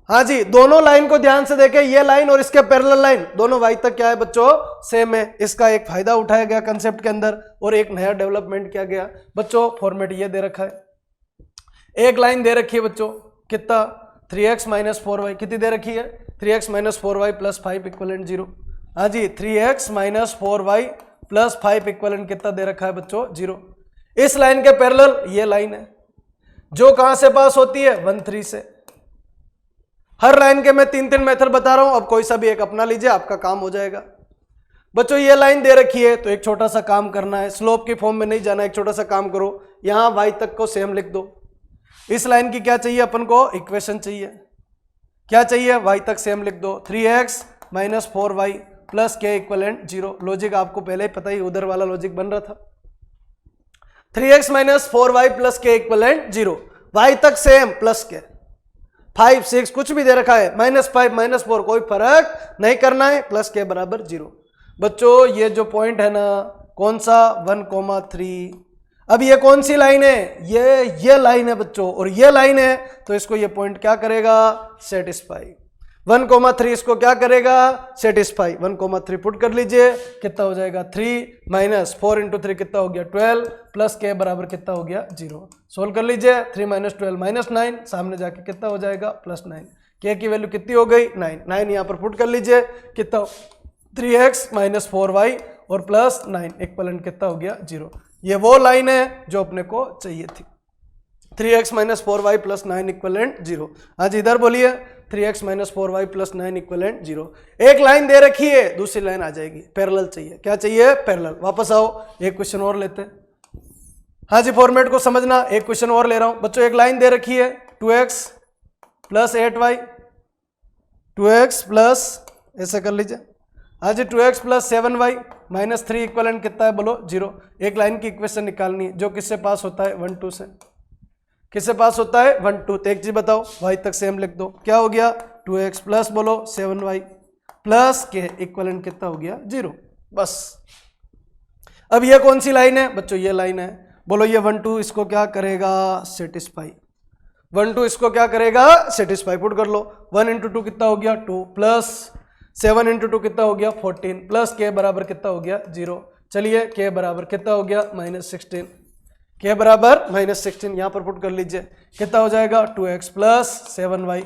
हाँ जी, दोनों लाइन को ध्यान से देखें, ये लाइन और इसके पैरेलल लाइन दोनों y तक क्या है बच्चों? सेम है। इसका एक फायदा उठाया गया कंसेप्ट के अंदर और एक नया डेवलपमेंट किया गया। बच्चों फॉर्मेट ये दे रखा है, एक लाइन दे रखी है बच्चों, कितना? 3x minus 4y। कितनी दे रखी है? 3x minus 4y plus 5 equivalent 0। हाँ जी, 3x minus 4y plus 5 equivalent कितना दे रखा है बच्चों? 0। इस लाइन के पैरेलल ये लाइन है जो कहां से पास होती है? 1,3 से। हर लाइन के मैं 3 मेथड बता रहा हूं, अब कोई सा भी एक अपना लीजिए, आपका काम हो जाएगा। बच्चों ये लाइन दे रखी है तो एक छोटा सा काम करना है, स्लोप की फॉर्म में नहीं जाना, एक छोटा सा काम करो, यहां y तक को सेम लिख दो। इस लाइन की क्या चाहिए अपन को? इक्वेशन चाहिए। क्या चाहिए? y तक सेम लिख दो। 3x माइनस 4y प्लस के इक्वलेंट 0। लॉजिक आपको पहले ही पता ही, उधर वाला लॉजिक बन रहा था। 3x माइनस 4y प्लस के इक्वलेंट 0, y तक सेम प्लस के 5 6 कुछ भी दे रखा है, -5 -4 कोई फर्क नहीं करना है, प्लस के बराबर 0। बच्चों ये जो पॉइंट है ना, कौन सा? 1,3। अब ये कौन सी लाइन है? ये लाइन है बच्चों, और ये लाइन है तो इसको ये पॉइंट क्या करेगा? सेटिस्फाई। 1,3 इसको क्या करेगा? सेटिस्फाई। 1,3 पुट कर लीजिए, कितना हो जाएगा? 3 माइनस 4 इंटू 3 कितना हो गया? 12 प्लस के बराबर कितना हो गया? 0। सोल्व कर लीजिए। 3 माइनस 12 माइनस 9, सामने जाके कितना हो जाएगा? प्लस 9। के की वैल्यू कितनी हो गई? 9। 9 यहाँ पर पुट कर लीजिए, कितना? 3x माइनस 4y और प्लस 9 इक्वलेंट कितना हो गया? 0। ये वो लाइन है जो अपने को चाहिए थी। 3x minus 4y plus 9 equivalent 0। आज इधर बोलिए 3x minus 4y plus 9 equivalent 0। एक लाइन दे रखी है, दूसरी लाइन आ जाएगी, पैरेलल चाहिए। क्या चाहिए? पैरेलल। वापस आओ, एक क्वेश्चन और लेते हैं। हाँ जी, फॉर्मेट को समझना, एक क्वेश्चन और ले रहा हूं बच्चों। एक लाइन दे रखी है 2x plus 8y, 2x plus, ऐसे कर लीजिए। हाँ जी, 2x plus 7y minus 3 equivalent कितना है? बोलो 0। एक लाइन की इक्वेशन निकालनी है जो किससे पास होता है? 1 2 से। किससे पास होता है? 1 2। तो एक चीज बताओ, y तक सेम लिख दो। क्या हो गया? 2x प्लस बोलो 7y प्लस के इक्वलेंट कितना हो गया? 0। बस। अब ये कौन सी लाइन है बच्चों? ये लाइन है। बोलो ये 1 2 इसको क्या करेगा? सेटिस्फाई। 1 2 इसको क्या करेगा? सेटिस्फाई। पुट कर लो। 1 इंटू 2 कितना हो गया? 2 प्लस 7 इंटू 2 कितना हो गया? 14 प्लस के बराबर कितना हो गया? 0। चलिए के बराबर कितना हो गया? -16। के बराबर -16 यहां पर पुट कर लीजिए, कितना हो जाएगा? 2x प्लस 7y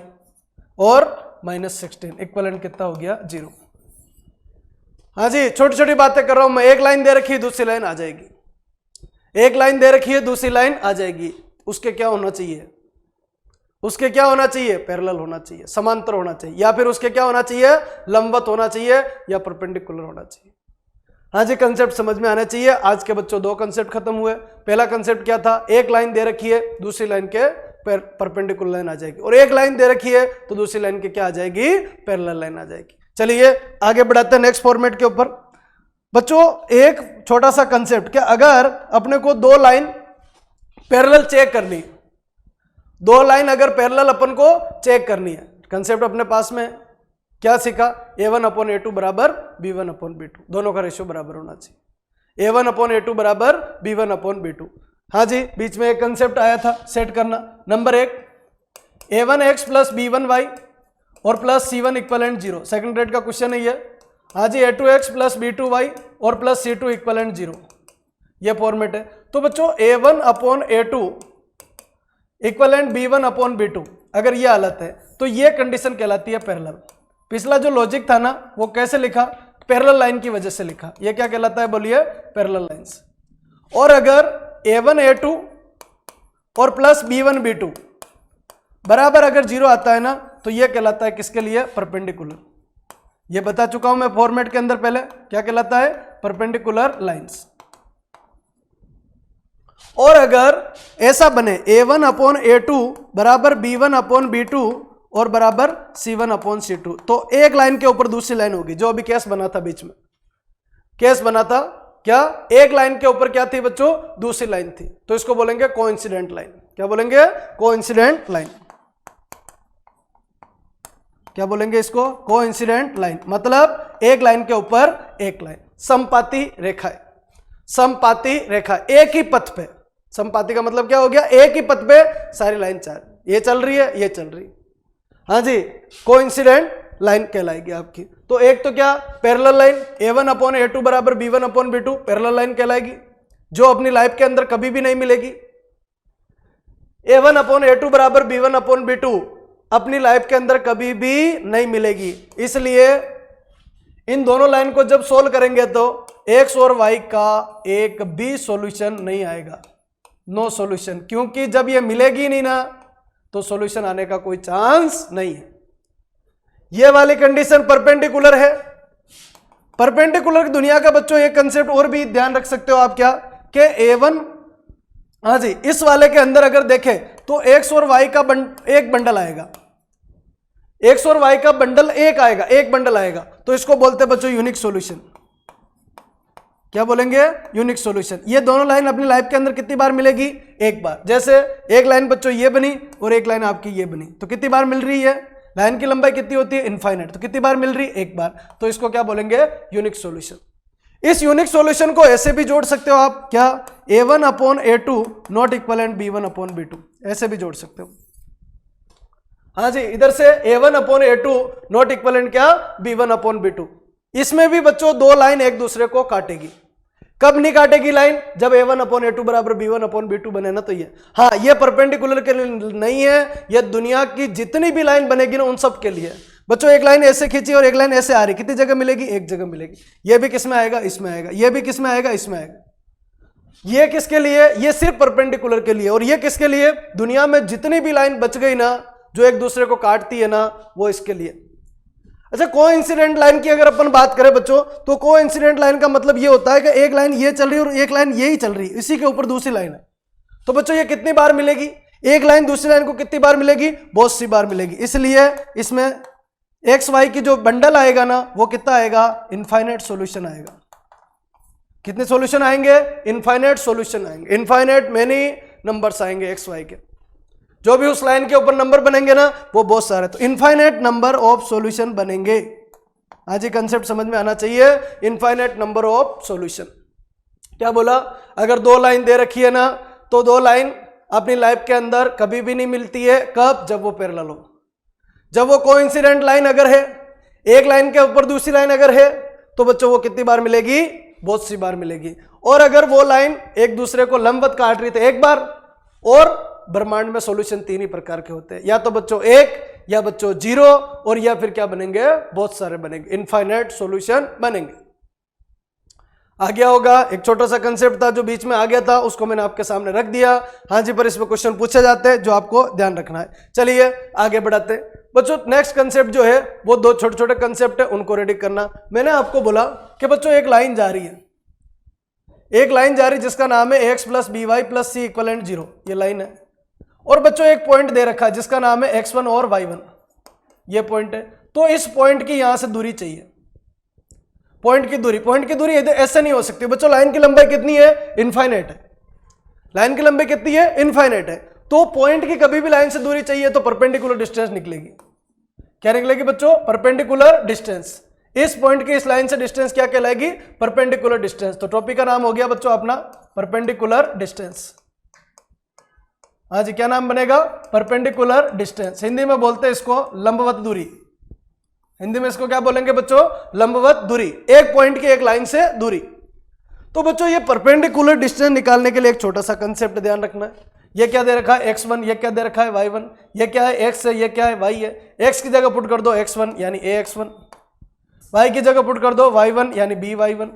और -16, इक्वलेंट कितना हो गया 0। हाँ जी, छोटी छोटी बातें कर रहा हूं मैं। एक लाइन दे रखी है, दूसरी लाइन आ जाएगी, एक लाइन दे रखी है, दूसरी लाइन आ जाएगी, उसके क्या होना चाहिए, उसके क्या होना चाहिए, पैरेलल होना चाहिए, समांतर होना चाहिए, या फिर उसके क्या होना चाहिए, लंबवत होना चाहिए या परपेंडिकुलर होना चाहिए। हाँ जी, कंसेप्ट समझ में आना चाहिए। आज के बच्चों 2 कंसेप्ट खत्म हुए। पहला कंसेप्ट क्या था, एक लाइन दे रखी है, दूसरी लाइन के परपेंडिकुलर लाइन आ जाएगी, और एक लाइन दे रखी है तो दूसरी लाइन के क्या आ जाएगी, पैरेलल लाइन आ जाएगी। चलिए आगे बढ़ाते हैं नेक्स्ट फॉर्मेट के ऊपर। बच्चों एक छोटा सा कंसेप्ट, क्या अगर अपने को 2 लाइन पैरेलल चेक करनी है, 2 लाइन अगर पैरेलल अपन को चेक करनी है, कंसेप्ट अपने पास में क्या सीखा, A1/A2 बराबर B1/B2, दोनों का रेशियो बराबर होना चाहिए, A1/A2 बराबर B1/B2। हाँ जी, बीच में एक कंसेप्ट आया था सेट करना। नंबर 1, A1x प्लस B1y और plus C1 equivalent 0, second grade का क्वेश्चन है ये। हाँ जी, A2x प्लस B2y और प्लस C2 इक्वलेंट 0, ये फॉर्मेट है। तो बच्चों A1/A2 इक्वलेंट B1/B2, अगर ये हालत है तो ये कंडीशन कहलाती है पैरेलल। पिछला जो लॉजिक था ना, वो कैसे लिखा, पैरेलल लाइन की वजह से लिखा, ये क्या कहलाता है, बोलिए, पैरेलल लाइंस। और अगर A1/A2 और प्लस B1/B2 बराबर अगर 0 आता है ना, तो ये कहलाता है किसके लिए, परपेंडिकुलर। ये बता चुका हूं मैं फॉर्मेट के अंदर पहले, क्या कहलाता है, परपेंडिकुलर लाइंस। और अगर ऐसा बने A1/A2 बराबर B1/B2 और बराबर C1/C2, तो एक लाइन के ऊपर दूसरी लाइन होगी, जो अभी केस बना था, बीच में केस बना था क्या, एक लाइन के ऊपर क्या थी बच्चों, दूसरी लाइन थी, तो इसको बोलेंगे कोइंसिडेंट लाइन। क्या बोलेंगे, कोइंसिडेंट लाइन। क्या बोलेंगे इसको, कोइंसिडेंट लाइन। मतलब एक लाइन के ऊपर एक लाइन, समपाती रेखा है, समपाती रेखा, एक ही पथ पे। समपाती का मतलब क्या हो गया, एक ही पथ पे सारी लाइन चार, ये चल रही है, ये चल रही है। हाँ जी, कोइंसिडेंट लाइन कहलाएगी आपकी। तो एक तो क्या, पैरेलल लाइन, A1/A2 बराबर B1/B2 पैरेलल लाइन कहलाएगी, जो अपनी लाइफ के अंदर कभी भी नहीं मिलेगी। A1/A2 बराबर B1/B2 अपनी लाइफ के अंदर कभी भी नहीं मिलेगी, इसलिए इन दोनों लाइन को जब सोल्व करेंगे तो x और y का एक भी सॉल्यूशन नहीं आएगा, नो सॉल्यूशन, क्योंकि जब ये मिलेगी नहीं ना, तो सॉल्यूशन आने का कोई चांस नहीं है। ये वाली कंडीशन परपेंडिकुलर है। परपेंडिकुलर की दुनिया का बच्चों एक कंसेप्ट और भी ध्यान रख सकते हो आप, क्या कि A1, हाँ जी, इस वाले के अंदर अगर देखें तो x और y का एक बंडल आएगा, x और y का बंडल एक आएगा, एक बंडल आएगा, तो इसको बोलते हैं बच्चों यूनिक सॉल्यूशन। क्या बोलेंगे, यूनिक सॉल्यूशन। ये दोनों लाइन अपनी लाइफ के अंदर कितनी बार मिलेगी, एक बार। जैसे एक लाइन बच्चों ये बनी और एक लाइन आपकी ये बनी, तो कितनी बार मिल रही है, लाइन की लंबाई कितनी होती है, इनफाइनाइट, तो कितनी बार मिल रही, एक बार, तो इसको क्या बोलेंगे, यूनिक सॉल्यूशन। इस यूनिक सॉल्यूशन को ऐसे भी जोड़ सकते हो आप, क्या, A1/A2 नॉट इक्वलेंट B1/B2, ऐसे भी जोड़ सकते हो। हाँ जी, इधर से A1/A2 नॉट इक्वलेंट क्या, B1/B2। इसमें भी बच्चों दो लाइन एक दूसरे को काटेगी। कब नहीं काटेगी लाइन, जब A1/A2 बराबर B1/B2 बने ना, तो ये, हाँ, ये परपेंडिकुलर के लिए नहीं है, ये दुनिया की जितनी भी लाइन बनेगी ना, उन सब के लिए। बच्चों एक लाइन ऐसे खींची और एक लाइन ऐसे आ रही, कितनी जगह मिलेगी, एक जगह मिलेगी। ये भी किसमें आएगा, इसमें आएगा, ये भी किसमें आएगा, इसमें आएगा। ये किसके लिए, ये सिर्फ परपेंडिकुलर के लिए। और ये किसके लिए, दुनिया में जितनी भी लाइन बच गई ना, जो एक दूसरे को काटती है ना, वो इसके लिए। अच्छा, कोइंसिडेंट लाइन की अगर अपन बात करें बच्चों, तो कोइंसिडेंट लाइन का मतलब ये होता है कि एक लाइन ये चल रही है और एक लाइन ये ही चल रही है, इसी के ऊपर दूसरी लाइन है। तो बच्चों ये कितनी बार मिलेगी, एक लाइन दूसरी लाइन को कितनी बार मिलेगी, बहुत सी बार मिलेगी। इसलिए इसमें एक्स वाई की जो बंडल आएगा ना, वो कितना आएगा, इनफाइनाइट सॉल्यूशन आएगा। कितने सॉल्यूशन आएंगे, इनफाइनाइट सॉल्यूशन आएंगे, इनफाइनाइट मेनी नंबर्स आएंगे एक्स वाई के। जो भी उस लाइन के ऊपर नंबर बनेंगे ना, वो बहुत सारे, तो इनफाइनाइट नंबर ऑफ सॉल्यूशन बनेंगे। आज ये कंसेप्ट समझ में आना चाहिए, इनफाइनाइट नंबर ऑफ सॉल्यूशन। क्या बोला, अगर दो लाइन दे रखी है ना, तो दो लाइन अपनी लाइफ के अंदर कभी भी नहीं मिलती है। कब, जब वो पैरेलल हो। जब वो कोइंसिडेंट लाइन अगर है, एक लाइन के ऊपर दूसरी लाइन अगर है, तो बच्चों वो कितनी बार मिलेगी, बहुत सी बार मिलेगी। और अगर वो लाइन एक दूसरे को लंबवत काट रही थी, एक बार। और ब्रह्मांड में सॉल्यूशन तीन ही प्रकार के होते हैं, या तो बच्चों एक, या बच्चों जीरो, और या फिर क्या बनेंगे, बहुत सारे बनेंगे, इनफाइनाइट सॉल्यूशन बनेंगे। आ गया होगा, एक छोटा सा कंसेप्ट था जो बीच में आ गया था, उसको मैंने आपके सामने रख दिया। हाँ जी, पर इसमें क्वेश्चन पूछे जाते हैं जो आपको ध्यान रखना है। चलिए आगे बढ़ाते हैं बच्चों। नेक्स्ट कंसेप्ट जो है वो दो छोटे छोटे कंसेप्ट है, उनको रेडी करना। मैंने आपको बोला कि बच्चों एक लाइन जा रही है, एक लाइन जा रही जिसका नाम है X plus B Y plus C equivalent 0, ये लाइन है। और बच्चों एक पॉइंट दे रखा है जिसका नाम है x1 और y1, ये पॉइंट है। तो इस पॉइंट की यहां से दूरी चाहिए, पॉइंट की दूरी ऐसे नहीं हो सकती बच्चों। लाइन की लंबाई कितनी है, इनफाइनाइट है। लाइन की लंबाई कितनी है, इनफाइनाइट है। तो पॉइंट की कभी भी लाइन से दूरी चाहिए तो परपेंडिकुलर डिस्टेंस निकलेगी। क्या निकलेगी बच्चों, परपेंडिकुलर डिस्टेंस। इस पॉइंट की इस लाइन से डिस्टेंस क्या कहलाएगी, परपेंडिकुलर डिस्टेंस। तो टॉपिक का नाम हो गया बच्चों अपना परपेंडिकुलर डिस्टेंस। हाँ जी, क्या नाम बनेगा, परपेंडिकुलर डिस्टेंस। हिंदी में बोलते हैं इसको लंबवत दूरी। हिंदी में इसको क्या बोलेंगे बच्चों, लंबवत दूरी, एक पॉइंट की एक लाइन से दूरी। तो बच्चों ये परपेंडिकुलर डिस्टेंस निकालने के लिए एक छोटा सा कंसेप्ट ध्यान रखना है। ये क्या दे रखा है x1, ये क्या दे रखा है y1, ये क्या है x है, ये क्या है y है। x की जगह पुट कर दो x1 यानी ax1, y की जगह पुट कर दो y1 यानी by1,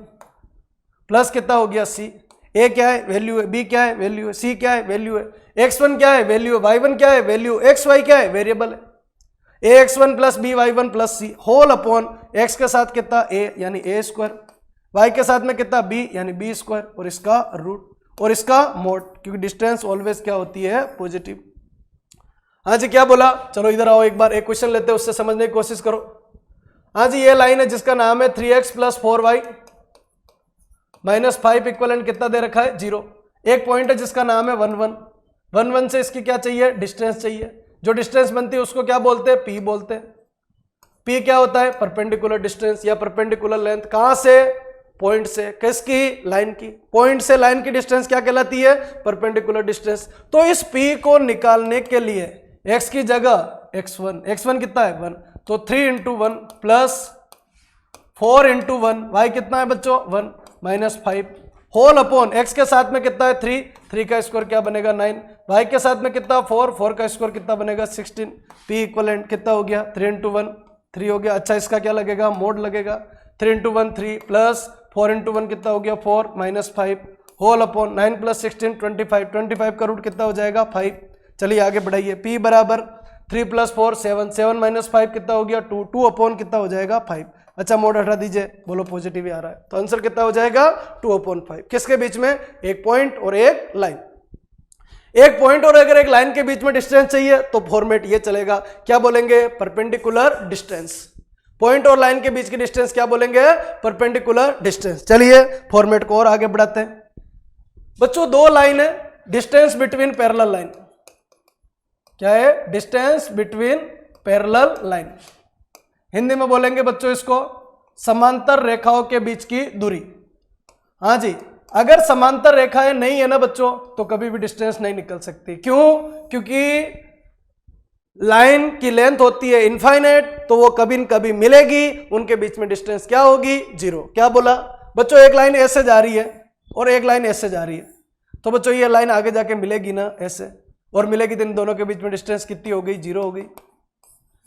प्लस कितना हो गया c। a क्या है, वैल्यू है, b क्या है, वैल्यू है, c क्या है, वैल्यू है, x1 क्या है, वैल्यू है, y1 क्या है, वैल्यू, xy क्या है, वेरिएबल है। ax1 plus by1 plus c whole upon x के साथ कितना a यानी a स्क्वायर, y के साथ में कितना b यानी b स्क्वायर, और इसका रूट और इसका मोड, क्योंकि डिस्टेंस ऑलवेज क्या होती है, पॉजिटिव। हाँ जी, क्या बोला, चलो इधर आओ, एक बार एक क्वेश्चन लेते हैं, उससे समझने की कोशिश करो। हाँ जी, ये लाइन है जिसका नाम है 3x plus 4y minus 5 equivalent कितना दे रखा है, 0। एक पॉइंट है जिसका नाम है 1 1, 1 1 से इसकी क्या चाहिए, डिस्टेंस चाहिए। जो डिस्टेंस बनती है उसको क्या बोलते हैं, p बोलते हैं। p क्या होता है, परपेंडिकुलर डिस्टेंस या परपेंडिकुलर लेंथ। कहां से, पॉइंट से, किसकी, लाइन की। पॉइंट से लाइन की डिस्टेंस क्या कहलाती है, परपेंडिकुलर डिस्टेंस। तो इस p को निकालने के लिए x की जगह x1, x1 कितना है 1, तो 3 इंटू 1 प्लस 4 इंटू 1, y कितना है बच्चों 1 माइनस 5 होल अपॉन x के साथ में कितना है 3, 3 का स्क्वायर क्या बनेगा 9, y के साथ में कितना 4, 4 का स्क्वायर कितना बनेगा 16। p इक्वलेंट कितना हो गया 3 इंटू 1 3 हो गया। अच्छा, इसका क्या लगेगा, मोड लगेगा। 3 इंटू 1 3 प्लस 4 इंटू 1 कितना हो गया 4 माइनस 5 होल अपॉन 9 प्लस 16 25, 25 का रूट कितना हो जाएगा 5। चलिए आगे बढ़ाइए, p बराबर 3 प्लस 4 7, 7 माइनस 5 कितना हो गया 2, 2 अपॉन कितना हो जाएगा 5। अच्छा, मोड हटा दीजिए, बोलो पॉजिटिव ही आ रहा है, तो आंसर कितना हो जाएगा 2/5। किसके बीच में, एक पॉइंट और एक लाइन। एक पॉइंट और अगर एक लाइन के बीच में डिस्टेंस चाहिए तो फॉर्मेट ये चलेगा, क्या बोलेंगे, परपेंडिकुलर डिस्टेंस। पॉइंट और लाइन के बीच की डिस्टेंस क्या बोलेंगे, परपेंडिकुलर डिस्टेंस। चलिए फॉर्मेट को और आगे बढ़ाते हैं बच्चों। दो लाइन है, डिस्टेंस बिटवीन पैरेलल लाइन, क्या है, distance between parallel line. Hindi में बोलेंगे बच्चों इसको समांतर रेखाओं के बीच की दूरी। हाँ जी, अगर समांतर रेखाएं नहीं है ना बच्चों तो कभी भी डिस्टेंस नहीं निकल सकती। क्यों, क्योंकि लाइन की लेंथ होती है इनफाइनाइट, तो वो कभी न कभी मिलेगी, उनके बीच में डिस्टेंस क्या होगी, 0। क्या बोला बच्चों, एक लाइन ऐसे जा रही है और एक लाइन ऐसे जा रही है, तो बच्चों ये लाइन आगे जाके मिलेगी ना ऐसे, और मिलेगी तो इन दोनों के बीच में डिस्टेंस कितनी हो गई, 0 हो गई।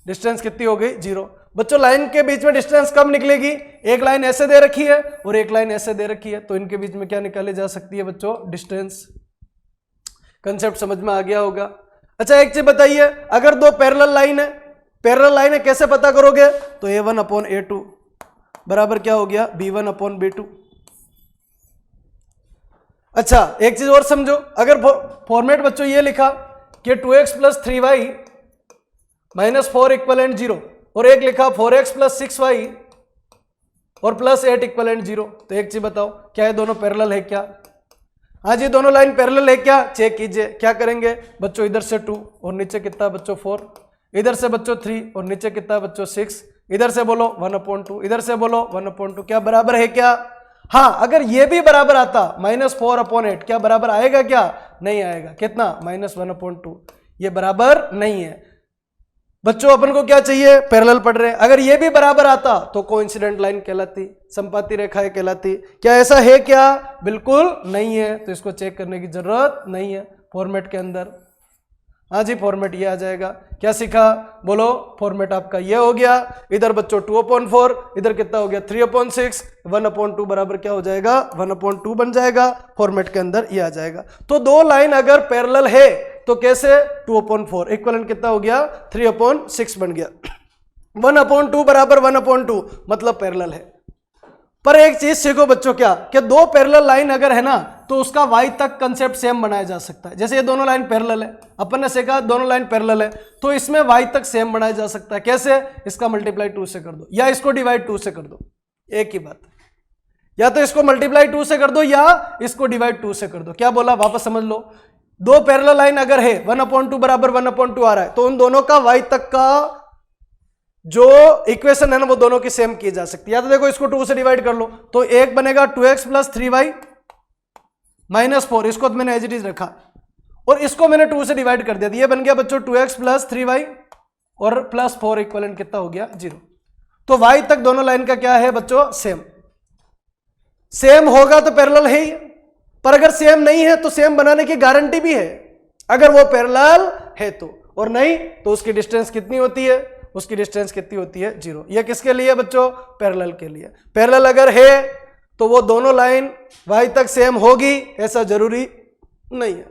डिस्टेंस कितनी हो गई, 0। बच्चों लाइन के बीच में डिस्टेंस कब निकलेगी, एक लाइन ऐसे दे रखी है और एक लाइन ऐसे दे रखी है, तो इनके बीच में क्या निकाली जा सकती है बच्चों, डिस्टेंस। कंसेप्ट समझ में आ गया होगा। अच्छा, एक चीज बताइए, अगर दो पैरेलल लाइन है, पैरेलल लाइन है कैसे पता करोगे, तो a1 अपॉन a2 बराबर क्या हो गया, b1 अपॉन b2। अच्छा, एक चीज और समझो, अगर फॉर्मेट बच्चों ये लिखा कि 2x plus 3y minus 4 equivalent 0, और एक लिखा 4x प्लस 6y और प्लस 8 इक्वलेंट 0, तो एक चीज बताओ, क्या ये दोनों पैरेलल है क्या। हाँ जी, दोनों लाइन पैरेलल है क्या, चेक कीजिए। क्या करेंगे बच्चों, इधर से 2 और नीचे कितना बच्चों 4, इधर से बच्चों 3 और नीचे कितना बच्चों 6, इधर से बोलो 1/2, इधर से बोलो 1/2, क्या बराबर है क्या। हाँ, अगर ये भी बराबर आता -4/8, क्या बराबर आएगा, क्या नहीं आएगा, कितना -1/2, ये बराबर नहीं है। बच्चों अपन को क्या चाहिए, पैरेलल पढ़ रहे हैं, अगर ये भी बराबर आता तो कोइंसिडेंट लाइन कहलाती, संपाती रेखाएं कहलाती। क्या ऐसा है क्या, बिल्कुल नहीं है, तो इसको चेक करने की जरूरत नहीं है फॉर्मेट के अंदर। हाँ जी, फॉर्मेट ये आ जाएगा। क्या सीखा, बोलो, फॉर्मेट आपका ये हो गया। इधर बच्चों 2/4, इधर कितना हो गया 3/6, 1/2 बराबर क्या हो जाएगा 1/2 बन जाएगा। फॉर्मेट के अंदर ये आ जाएगा। तो दो लाइन अगर पैरेलल है तो कैसे 2/4 इक्विवेलेंट कितना हो गया 3/6 बन गया। 1/2 बराबर 1/2 मतलब पैरेलल है। पर एक चीज सीखो बच्चों, क्या कि दो पैरेलल लाइन अगर है ना तो उसका y तक कंसेप्ट सेम बनाया जा सकता है। जैसे ये दोनों लाइन पैरेलल है, अपन ने सीखा दोनों लाइन पैरेलल है, तो इसमें y तक सेम बनाया जा सकता है। कैसे, इसका मल्टीप्लाई 2 से कर दो या इसको डिवाइड 2 से कर दो, एक ही बात। या तो इसको मल्टीप्लाई 2 से कर दो या इसको डिवाइड 2 से कर दो। क्या बोला, वापस समझ लो। दो पैरेलल लाइन अगर है 1/2 बराबर 1/2 आ रहा है, तो उन दोनों का y तक का जो इक्वेशन है ना वो दोनों की सेम की जा सकती है। या तो देखो इसको 2 से डिवाइड कर लो, तो एक बनेगा 2x + 3y - 4, इसको तो मैंने एज इट इज रखा, और इसको मैंने 2 से डिवाइड कर दिया। ये बन गया बच्चों 2x + 3y और +4 इक्विवेलेंट कितना हो गया 0। तो y तक दोनों लाइन का क्या है बच्चों सेम। सेम होगा तो पैरेलल है ही, पर अगर सेम नहीं है तो सेम बनाने की गारंटी भी है अगर वो पैरेलल है तो, और नहीं तो उसकी डिस्टेंस कितनी होती है, उसकी डिस्टेंस कितनी होती है 0। ये किसके लिए बच्चों, पैरेलल के लिए। पैरेलल अगर है तो वो दोनों लाइन y तक सेम होगी, ऐसा जरूरी नहीं है।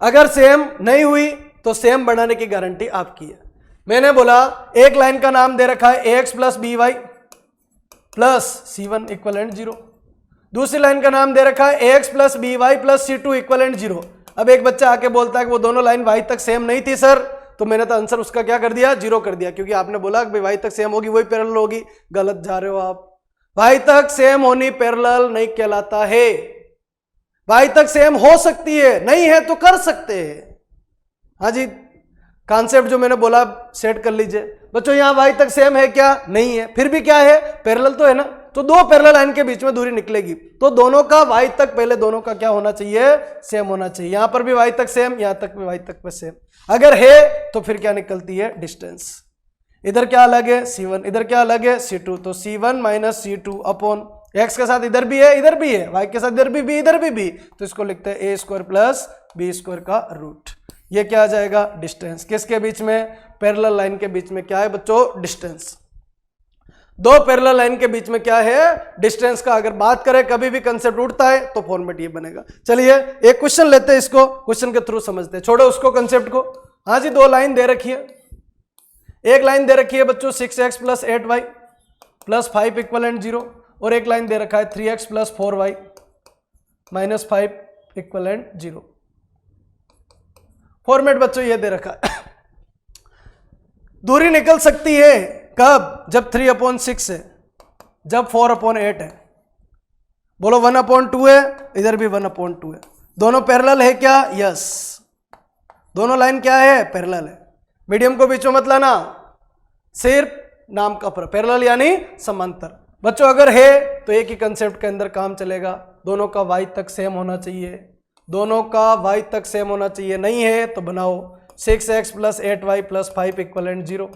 अगर सेम नहीं हुई तो सेम बनाने की गारंटी आपकी है। मैंने बोला एक लाइन का नाम दे रखा है ax + by + c1 इक्विवेलेंट 0, दूसरी लाइन का नाम दे रखा है ax + by + c2 इक्विवेलेंट 0। अब एक बच्चा आके बोलता है कि वो दोनों लाइन y तक सेम नहीं थी सर, तो मैंने तो आंसर उसका क्या कर दिया 0 कर दिया, क्योंकि आपने बोला कि भाई y तक सेम होगी वही पैरेलल होगी। गलत जा रहे हो आप। y तक सेम होनी पैरेलल नहीं कहलाता है। y तक सेम हो सकती है, नहीं है तो कर सकते हैं। हाँ जी, कॉन्सेप्ट जो मैंने बोला सेट कर लीजिए बच्चों। यहां y तक सेम है क्या, नहीं है, फिर भी क्या है पैरेलल तो है ना। तो दो पैरेलल लाइन के बीच में दूरी निकलेगी, तो दोनों का y तक पहले दोनों का क्या होना चाहिए सेम होना चाहिए। यहां पर भी y तक सेम, यहां तक भी y तक पे सेम। अगर है तो फिर क्या निकलती है डिस्टेंस। इधर क्या अलग है c1, इधर क्या अलग है c2, तो c1 - c2 अपॉन x के साथ इधर भी है इधर भी है, y के साथ इधर भी इधर भी, तो इसको लिखते हैं a² + b² का रूट। ये क्या आ जाएगा डिस्टेंस। किसके बीच में, पैरेलल लाइन के बीच में क्या है बच्चों डिस्टेंस। दो पैरेलल लाइन के बीच में क्या है डिस्टेंस का अगर बात करें, कभी भी कंसेप्ट उठता है तो फॉर्मेट ये बनेगा। चलिए एक क्वेश्चन लेते हैं, इसको क्वेश्चन के थ्रू समझते हैं, छोड़ो उसको कंसेप्ट को। हाँ जी, दो लाइन दे रखी है, एक लाइन दे रखी है बच्चों 6x + 8y + 5 इक्विवेलेंट 0, और एक लाइन दे रखा है 3x + 4y - 5 इक्विवेलेंट 0। फॉर्मेट बच्चों ये दे रखा है। दूरी निकल सकती है कब, जब 3/6 है, जब 4/8 है। बोलो 1/2 है, इधर भी 1/2 है। दोनों पैरेलल है क्या, यस, दोनों लाइन क्या है पैरेलल है। मीडियम को बीच में मत लाना, सिर्फ नाम का फर्क, पैरेलल यानी समांतर। बच्चों अगर है तो एक ही कंसेप्ट के अंदर काम चलेगा, दोनों का y तक सेम होना चाहिए, दोनों का y तक सेम होना चाहिए। नहीं है तो बनाओ 6x + 8y + 5 इक्विवेलेंट 0।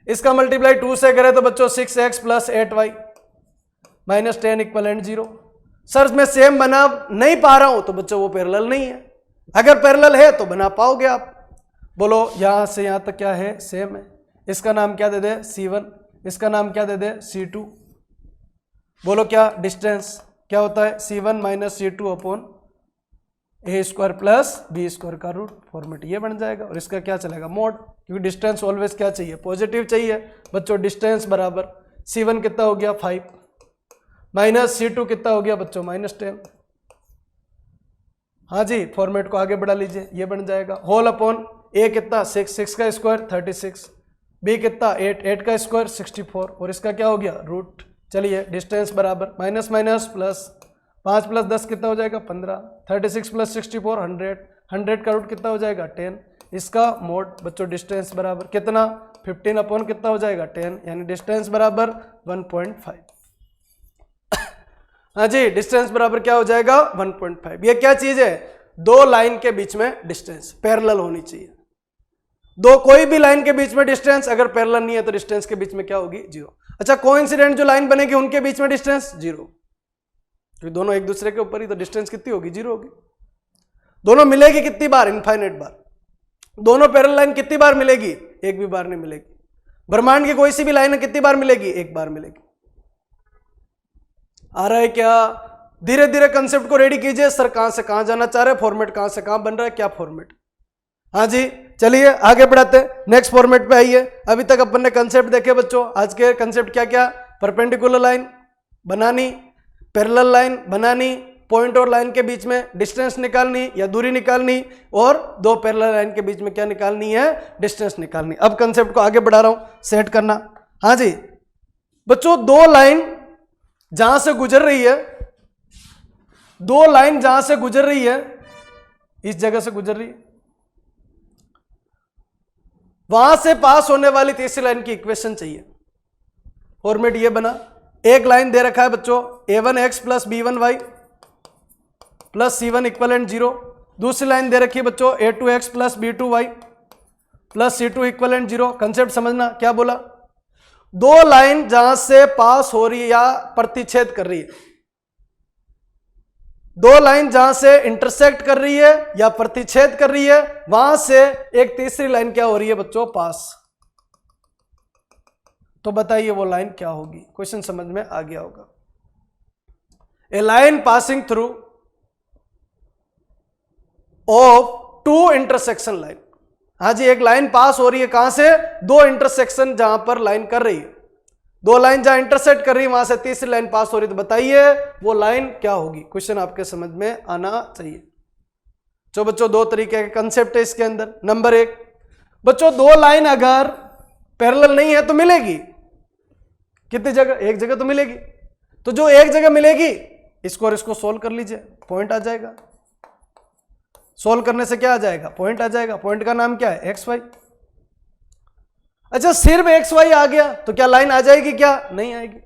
इसका मल्टीप्लाई 2 से करें तो बच्चों 6x + 8y - 10 इक्विवेलेंट 0। सर मैं सेम बना नहीं पा रहा हूं तो बच्चों वो पैरेलल नहीं है। अगर पैरेलल है तो बना पाओगे आप। बोलो यहां से यहां तक क्या है सेम है। इसका नाम क्या दे दे c1, इसका नाम क्या दे दे c2। बोलो क्या डिस्टेंस क्या होता है c1 - c2 upon a² + b² का रूट। फॉर्मेट ये बन जाएगा, और इसका क्या चलेगा मोड, क्योंकि डिस्टेंस ऑलवेज क्या चाहिए पॉजिटिव चाहिए। बच्चों डिस्टेंस बराबर c1 कितना हो गया 5 - c2 कितना हो गया बच्चों -10। हाँ जी, फॉर्मेट को आगे बढ़ा लीजिए, ये बन जाएगा होल अपॉन a कितना 6 का स्क्वायर 36, b कितना 8 का स्क्वायर 64, और इसका क्या हो गया रूट। चलिए डिस्टेंस बराबर माइनस माइनस प्लस 5 + 10 कितना हो जाएगा 15, 36 + 64 100, 100 का रूट कितना हो जाएगा 10। इसका मोड बच्चों डिस्टेंस बराबर कितना 15 अपॉन कितना हो जाएगा 10, यानी डिस्टेंस बराबर 1.5। हाँ जी, डिस्टेंस बराबर क्या हो जाएगा 1.5। ये क्या चीज है, दो लाइन के बीच में डिस्टेंस पैरेलल होनी चाहिए। दो कोई भी लाइन के बीच में डिस्टेंस अगर पैरेलल नहीं है तो डिस्टेंस के बीच में क्या होगी 0। अच्छा कोइंसिडेंट जो लाइन बनेगी उनके बीच में डिस्टेंस 0, क्योंकि दोनों एक दूसरे के ऊपर ही, तो डिस्टेंस कितनी होगी 0 होगी। दोनों मिलेगी कितनी बार? इनफाइनाइट बार। दोनों पैरेलल लाइन कितनी बार मिलेगी? एक भी बार नहीं मिलेगी। ब्रह्मांड की कोई सी भी लाइन कितनी बार मिलेगी? एक बार मिलेगी। आ रहा है क्या? धीरे धीरे कंसेप्ट को रेडी कीजिए। सर कहां से कहां जाना चाह रहे हैं, फॉर्मेट कहां से कहां बन रहा है, क्या फॉर्मेट? हाँ जी, चलिए आगे बढ़ाते हैं, नेक्स्ट फॉर्मेट पे आइए। अभी तक अपन ने कंसेप्ट देखे बच्चों। आज के कंसेप्ट क्या क्या? परपेंडिकुलर लाइन बनानी, पैरेलल लाइन बनानी, पॉइंट और लाइन के बीच में डिस्टेंस निकालनी या दूरी निकालनी, और दो पैरेलल लाइन के बीच में क्या निकालनी है? डिस्टेंस निकालनी। अब कंसेप्ट को आगे बढ़ा रहा हूं, सेट करना। हाँ जी बच्चों, दो लाइन जहां से गुजर रही है, दो लाइन जहां से गुजर रही है, इस जगह से गुजर रही है, वहां से पास होने वाली तीसरी लाइन की इक्वेशन चाहिए। फॉर्मेट ये बना, एक लाइन दे रखा है बच्चों a1x plus b1y plus c1 equivalent 0। दूसरी लाइन दे रखी है बच्चों a2x plus b2y plus c2 equivalent 0। Concept समझना, क्या बोला? दो लाइन जहां से पास हो रही है या प्रतिच्छेद कर रही है, दो लाइन जहां से इंटरसेक्ट कर रही है या प्रतिच्छेद कर रही है, वहां से एक तीसरी लाइन क्या हो रही है बच्चों? पास। तो बताइए वो लाइन क्या होगी? क्वेश्चन समझ में आ गया होगा। A line passing through of two intersection line. हाँ जी, एक लाइन पास हो रही है कहां से? दो इंटरसेक्शन जहां पर लाइन कर रही है, दो लाइन जहां इंटरसेक्ट कर रही है वहां से तीसरी लाइन पास हो रही है। तो बताइए वो लाइन क्या होगी? क्वेश्चन आपके समझ में आना चाहिए। तो बच्चों दो तरीके के कंसेप्ट है इसके अंदर। नंबर एक, बच्चों दो लाइन अगर पैरेलल नहीं है तो मिलेगी कितनी जगह? एक जगह तो मिलेगी। तो जो एक जगह मिलेगी, इसको और इसको सोल्व कर लीजिए, पॉइंट आ जाएगा। सोल्व करने से क्या आ जाएगा? पॉइंट आ जाएगा। पॉइंट का नाम क्या है? X Y. अच्छा, सिर्फ एक्स वाई आ गया तो क्या लाइन आ जाएगी? क्या नहीं आएगी।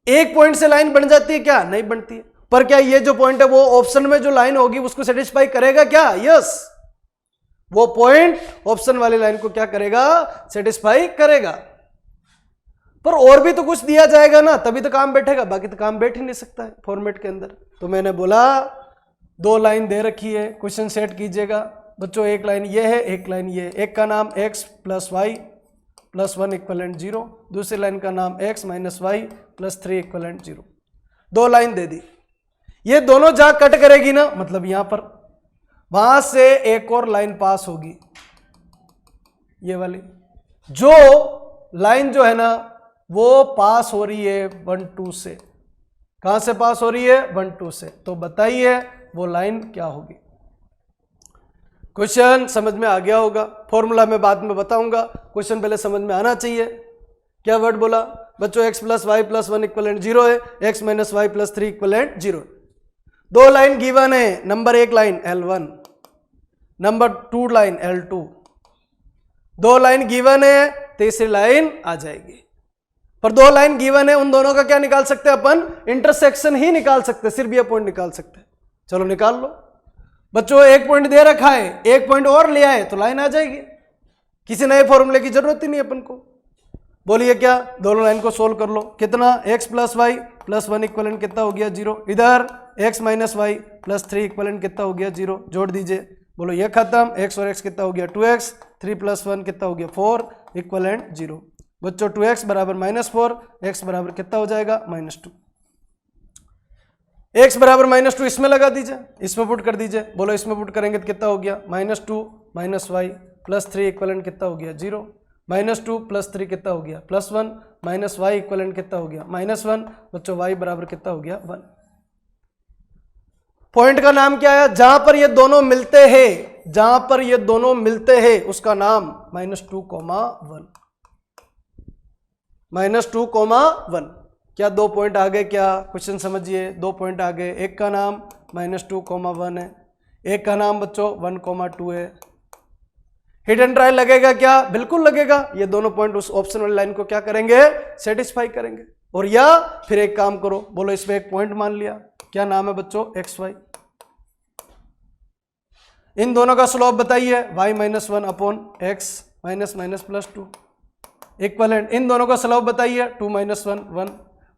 एक पॉइंट से लाइन बन जाती है क्या? नहीं बनती है। पर क्या ये जो पॉइंट है वो ऑप्शन में जो लाइन होगी उसको सेटिस्फाई करेगा क्या? यस, वो पॉइंट ऑप्शन वाली लाइन को क्या करेगा? सेटिस्फाई करेगा। पर और भी तो कुछ दिया जाएगा ना, तभी तो काम बैठेगा, बाकी तो काम बैठ ही नहीं सकता है फॉर्मेट के अंदर। तो मैंने बोला दो लाइन दे रखी है, क्वेश्चन सेट कीजिएगा बच्चों। एक लाइन ये है, एक लाइन ये है। एक का नाम x plus Y plus 1 equivalent 0, दूसरी लाइन का नाम x minus Y plus 3 equivalent 0। दो लाइन दे दी। ये दोनों जहां कट करेगी ना, मतलब यहां पर, वहां से एक और लाइन पास होगी, ये वाली। जो लाइन जो है ना वो पास हो रही है 1 2 से। कहां से पास हो रही है? 1 2 से। तो बताइए वो लाइन क्या होगी? क्वेश्चन समझ में आ गया होगा। फॉर्मूला मैं बाद में बताऊंगा, क्वेश्चन पहले समझ में आना चाहिए। क्या वर्ड बोला बच्चों? x plus Y plus 1 equivalent 0 है, x minus Y plus 3 equivalent 0। दो लाइन गिवन है। नंबर एक line L1, number 2 line L2। दो लाइन गिवन है, तीसरी लाइन आ जाएगी। पर दो लाइन गिवन है, उन दोनों का क्या निकाल सकते हैं अपन? इंटरसेक्शन ही निकाल सकते, सिर्फ ये पॉइंट निकाल सकते हैं। चलो निकाल लो बच्चों। एक पॉइंट दे रखा है, एक पॉइंट और लिया है तो लाइन आ जाएगी। किसी नए फॉर्मूले की जरूरत ही नहीं अपन को। बोलिए क्या? दोनों लाइन को सोल्व कर लो। कितना? x plus Y plus 1 equivalent कितना हो गया? 0। इधर x minus Y plus 3 equivalent कितना हो गया? 0। जोड़ दीजिए। बोलो ये खत्म। x और x कितना हो गया? 2x। 3 प्लस 1 कितना हो गया? 4 इक्वलेंट 0। बच्चों 2x बराबर -4, x बराबर कितना हो जाएगा? -2। x बराबर -2 इसमें लगा दीजिए, इसमें पुट कर दीजिए। बोलो इसमें पुट करेंगे तो कितना हो गया? -2 माइनस वाई प्लस 3 इक्वलेंट कितना हो गया? 0। -2 प्लस 3 कितना हो गया? +1 माइनस वाई इक्वलेंट कितना हो गया? -1। बच्चों y बराबर कितना हो गया? 1। पॉइंट का नाम क्या है? जहां पर ये दोनों मिलते हैं, जहां पर ये दोनों मिलते हैं उसका नाम -2, -2, 1। क्या दो पॉइंट आ गए? क्या क्वेश्चन समझिए, दो पॉइंट आ गए। एक का नाम -2, 1 है, एक का नाम बच्चों 1, 2 है। हिट एंड ट्राई लगेगा क्या? बिल्कुल लगेगा। ये दोनों पॉइंट उस ऑप्शन वाली लाइन को क्या करेंगे? सेटिस्फाई करेंगे। और या फिर एक काम करो, बोलो इसमें एक पॉइंट मान लिया, क्या नाम है बच्चों? XY। इन दोनों का स्लोप बताइए, y -1 upon x minus minus plus 2 equivalent. इन दोनों का स्लोप बताइए, 2 - 1 1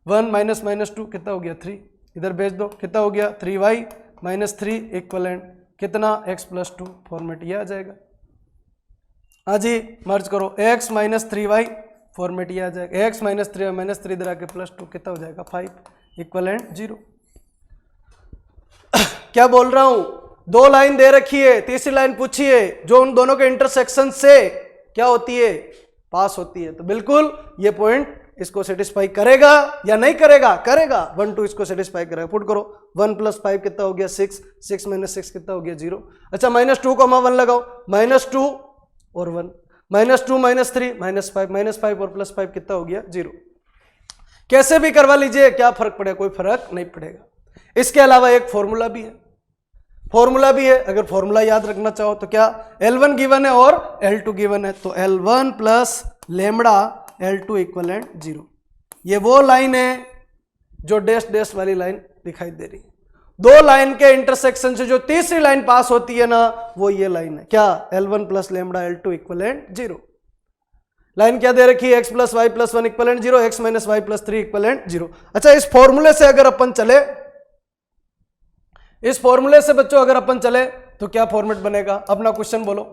1 माइनस माइनस 2 कितना हो गया? 3। इधर भेज दो, कितना हो गया? 3y -3 इक्वलेंट कितना x+2 फॉर्मेट ये आ जाएगा। हाँ जी मर्ज करो x -3y फॉर्मेट ये आ जाएगा। x -3 इधर आके +2 कितना हो जाएगा 5 इक्वलेंट 0। क्या बोल रहा हूं, दो लाइन दे रखी है, तीसरी लाइन पूछी है जो उन दोनों के इंटरसेक्शन से क्या होती है पास होती है, तो बिल्कुल ये पॉइंट इसको सेटिस्फाई करेगा या नहीं करेगा, करेगा। 1 2 इसको सेटिस्फाई करेगा। पुट करो 1 + 5 कितना हो गया 6, 6 - 6 कितना हो गया 0। अच्छा -2 को 1 लगाओ, -2 और 1, -2 -3 -5 और +5 कितना हो गया 0। कैसे भी करवा लीजिए, क्या फर्क पड़ेगा, कोई फर्क नहीं पड़ेगा। इसके अलावा एक फॉर्मूला भी है, अगर फॉर्मूला याद रखना चाहो तो क्या L1 गिवन है और L2 गिवन है, तो L1 + λ L2 इक्वलेंट 0। ये वो लाइन है जो डैश डैश वाली लाइन दिखाई दे रही है। दो लाइन के इंटरसेक्शन से जो तीसरी लाइन पास होती है ना, वो ये लाइन है, क्या L1 + λ L2 इक्वलेंट 0। लाइन क्या दे रखी है x + y + 1 equivalent 0, x - y + 3 equivalent 0। अच्छा इस फॉर्मूले से अगर अपन चले, इस फॉर्मूले से बच्चों अगर अपन चले तो क्या फॉर्मेट बनेगा, अपना क्वेश्चन बोलो।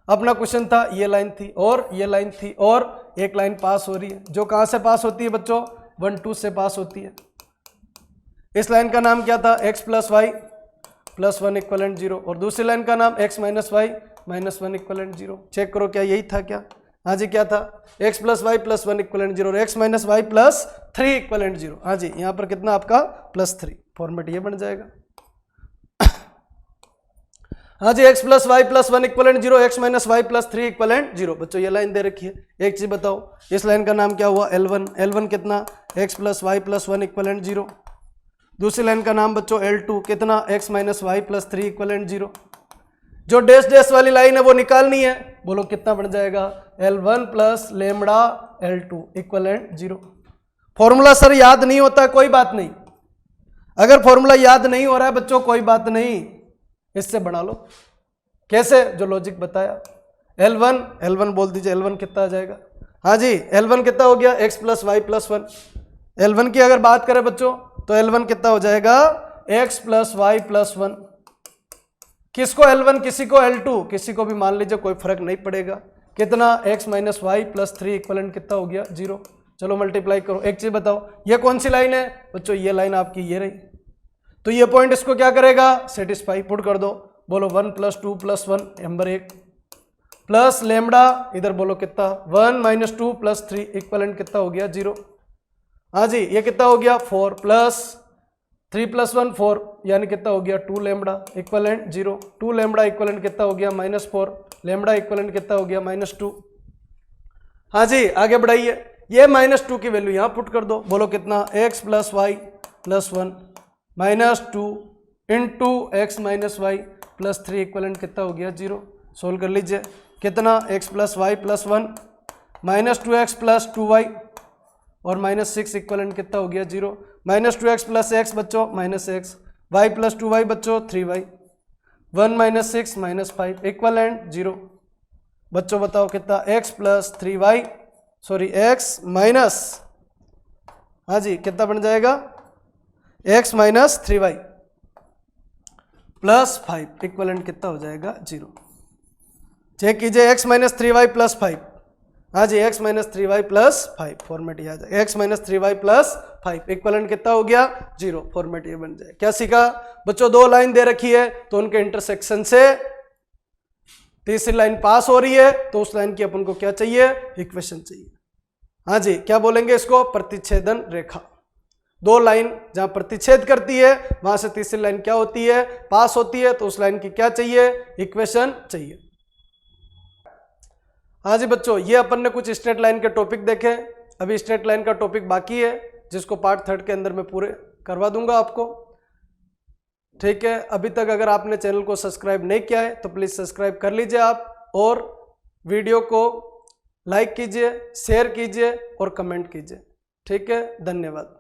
अपना क्वेश्चन था ये लाइन थी और ये लाइन थी और एक लाइन पास हो रही है, जो कहां से पास होती है बच्चों 1 2 से पास होती है। इस लाइन का नाम क्या था x + y + 1 इक्वलेंट 0 और दूसरी लाइन का नाम x - y - 1 इक्वलेंट 0। चेक करो क्या यही था क्या, हाँ जी क्या था x + y + 1 इक्वलेंट 0 और x - y + 3 इक्वलेंट 0। हाँ जी यहाँ पर कितना आपका +3 फॉर्मेट ये बन जाएगा। हाँ जी x + y + 1 equivalent 0, x - y + 3 equivalent 0। बच्चों ये लाइन दे रखी है। एक चीज बताओ, इस लाइन का नाम क्या हुआ L1 कितना x + y + 1 इक्वलेंट 0। दूसरी लाइन का नाम बच्चों L2 कितना x - y + 3 इक्वलेंट 0। जो डैश डैश वाली लाइन है वो निकालनी है, बोलो कितना बन जाएगा L1 + λ L2 equivalent 0। Formula sir याद नहीं होता कोई बात नहीं, अगर फॉर्मूला याद नहीं हो रहा है बच्चों कोई बात नहीं, इससे बना लो। कैसे, जो लॉजिक बताया। L1 बोल दीजिए, L1 कितना आ जाएगा, हाँ जी L1 कितना हो गया x + y + 1। L1 की अगर बात करें बच्चों तो L1 कितना हो जाएगा x + y + 1। किसको L1 किसी को L2, किसी को भी मान लीजिए, कोई फर्क नहीं पड़ेगा। कितना x - y + 3 इक्वलेंट कितना हो गया 0। चलो मल्टीप्लाई करो। एक चीज बताओ ये कौन सी लाइन है बच्चों, ये लाइन आपकी ये रही, तो ये पॉइंट इसको क्या करेगा सेटिस्फाई। पुट कर दो, बोलो 1 + 2 + 1 नंबर 1 प्लस लेमडा, इधर बोलो कितना 1 - 2 + 3 इक्वलेंट कितना हो गया 0। हाँ जी ये कितना हो गया 4 + 3 + 1 4 यानी कितना हो गया 2 लेमडा इक्वलेंट 0। 2 लेमडा इक्वलेंट कितना हो गया -4 लेमडा इक्वलेंट कितना हो गया -2। हाँ जी आगे बढ़ाइए, ये -2 की वैल्यू यहाँ पुट कर दो, बोलो कितना x + y + 1 -2 × x - y + 3 equivalent कितना हो गया 0। सोल्व कर लीजिए, कितना x + y + 1 -2x + 2y और -6 इक्वलेंट कितना हो गया 0। -2x + x बच्चों -x, y + 2y बच्चों 3y, 1 - 6 -5 इक्वलेंट 0। बच्चों बताओ कितना x + 3y x माइनस, हाँ जी कितना बन जाएगा x - 3y + 5 इक्वलेंट कितना हो जाएगा 0। चेक कीजिए x - 3y + 5, हाँ जी x - 3y + 5 फॉर्मेट ये आ जाएगा। x - 3y + 5 इक्वलेंट कितना हो गया 0, फॉर्मेट ये बन जाए। क्या सीखा बच्चों, दो लाइन दे रखी है तो उनके इंटरसेक्शन से तीसरी लाइन पास हो रही है तो उस लाइन की अपन को क्या चाहिए इक्वेशन चाहिए। हाँ जी क्या बोलेंगे इसको, प्रतिच्छेदन रेखा। दो लाइन जहां प्रतिच्छेद करती है वहां से तीसरी लाइन क्या होती है पास होती है, तो उस लाइन की क्या चाहिए इक्वेशन चाहिए। हाँ जी बच्चों ये अपन ने कुछ स्ट्रेट लाइन के टॉपिक देखे, अभी स्ट्रेट लाइन का टॉपिक बाकी है जिसको पार्ट 3 के अंदर मैं पूरे करवा दूंगा आपको, ठीक है। अभी तक अगर आपने चैनल को सब्सक्राइब नहीं किया है तो प्लीज़ सब्सक्राइब कर लीजिए आप, और वीडियो को लाइक कीजिए, शेयर कीजिए और कमेंट कीजिए, ठीक है। धन्यवाद।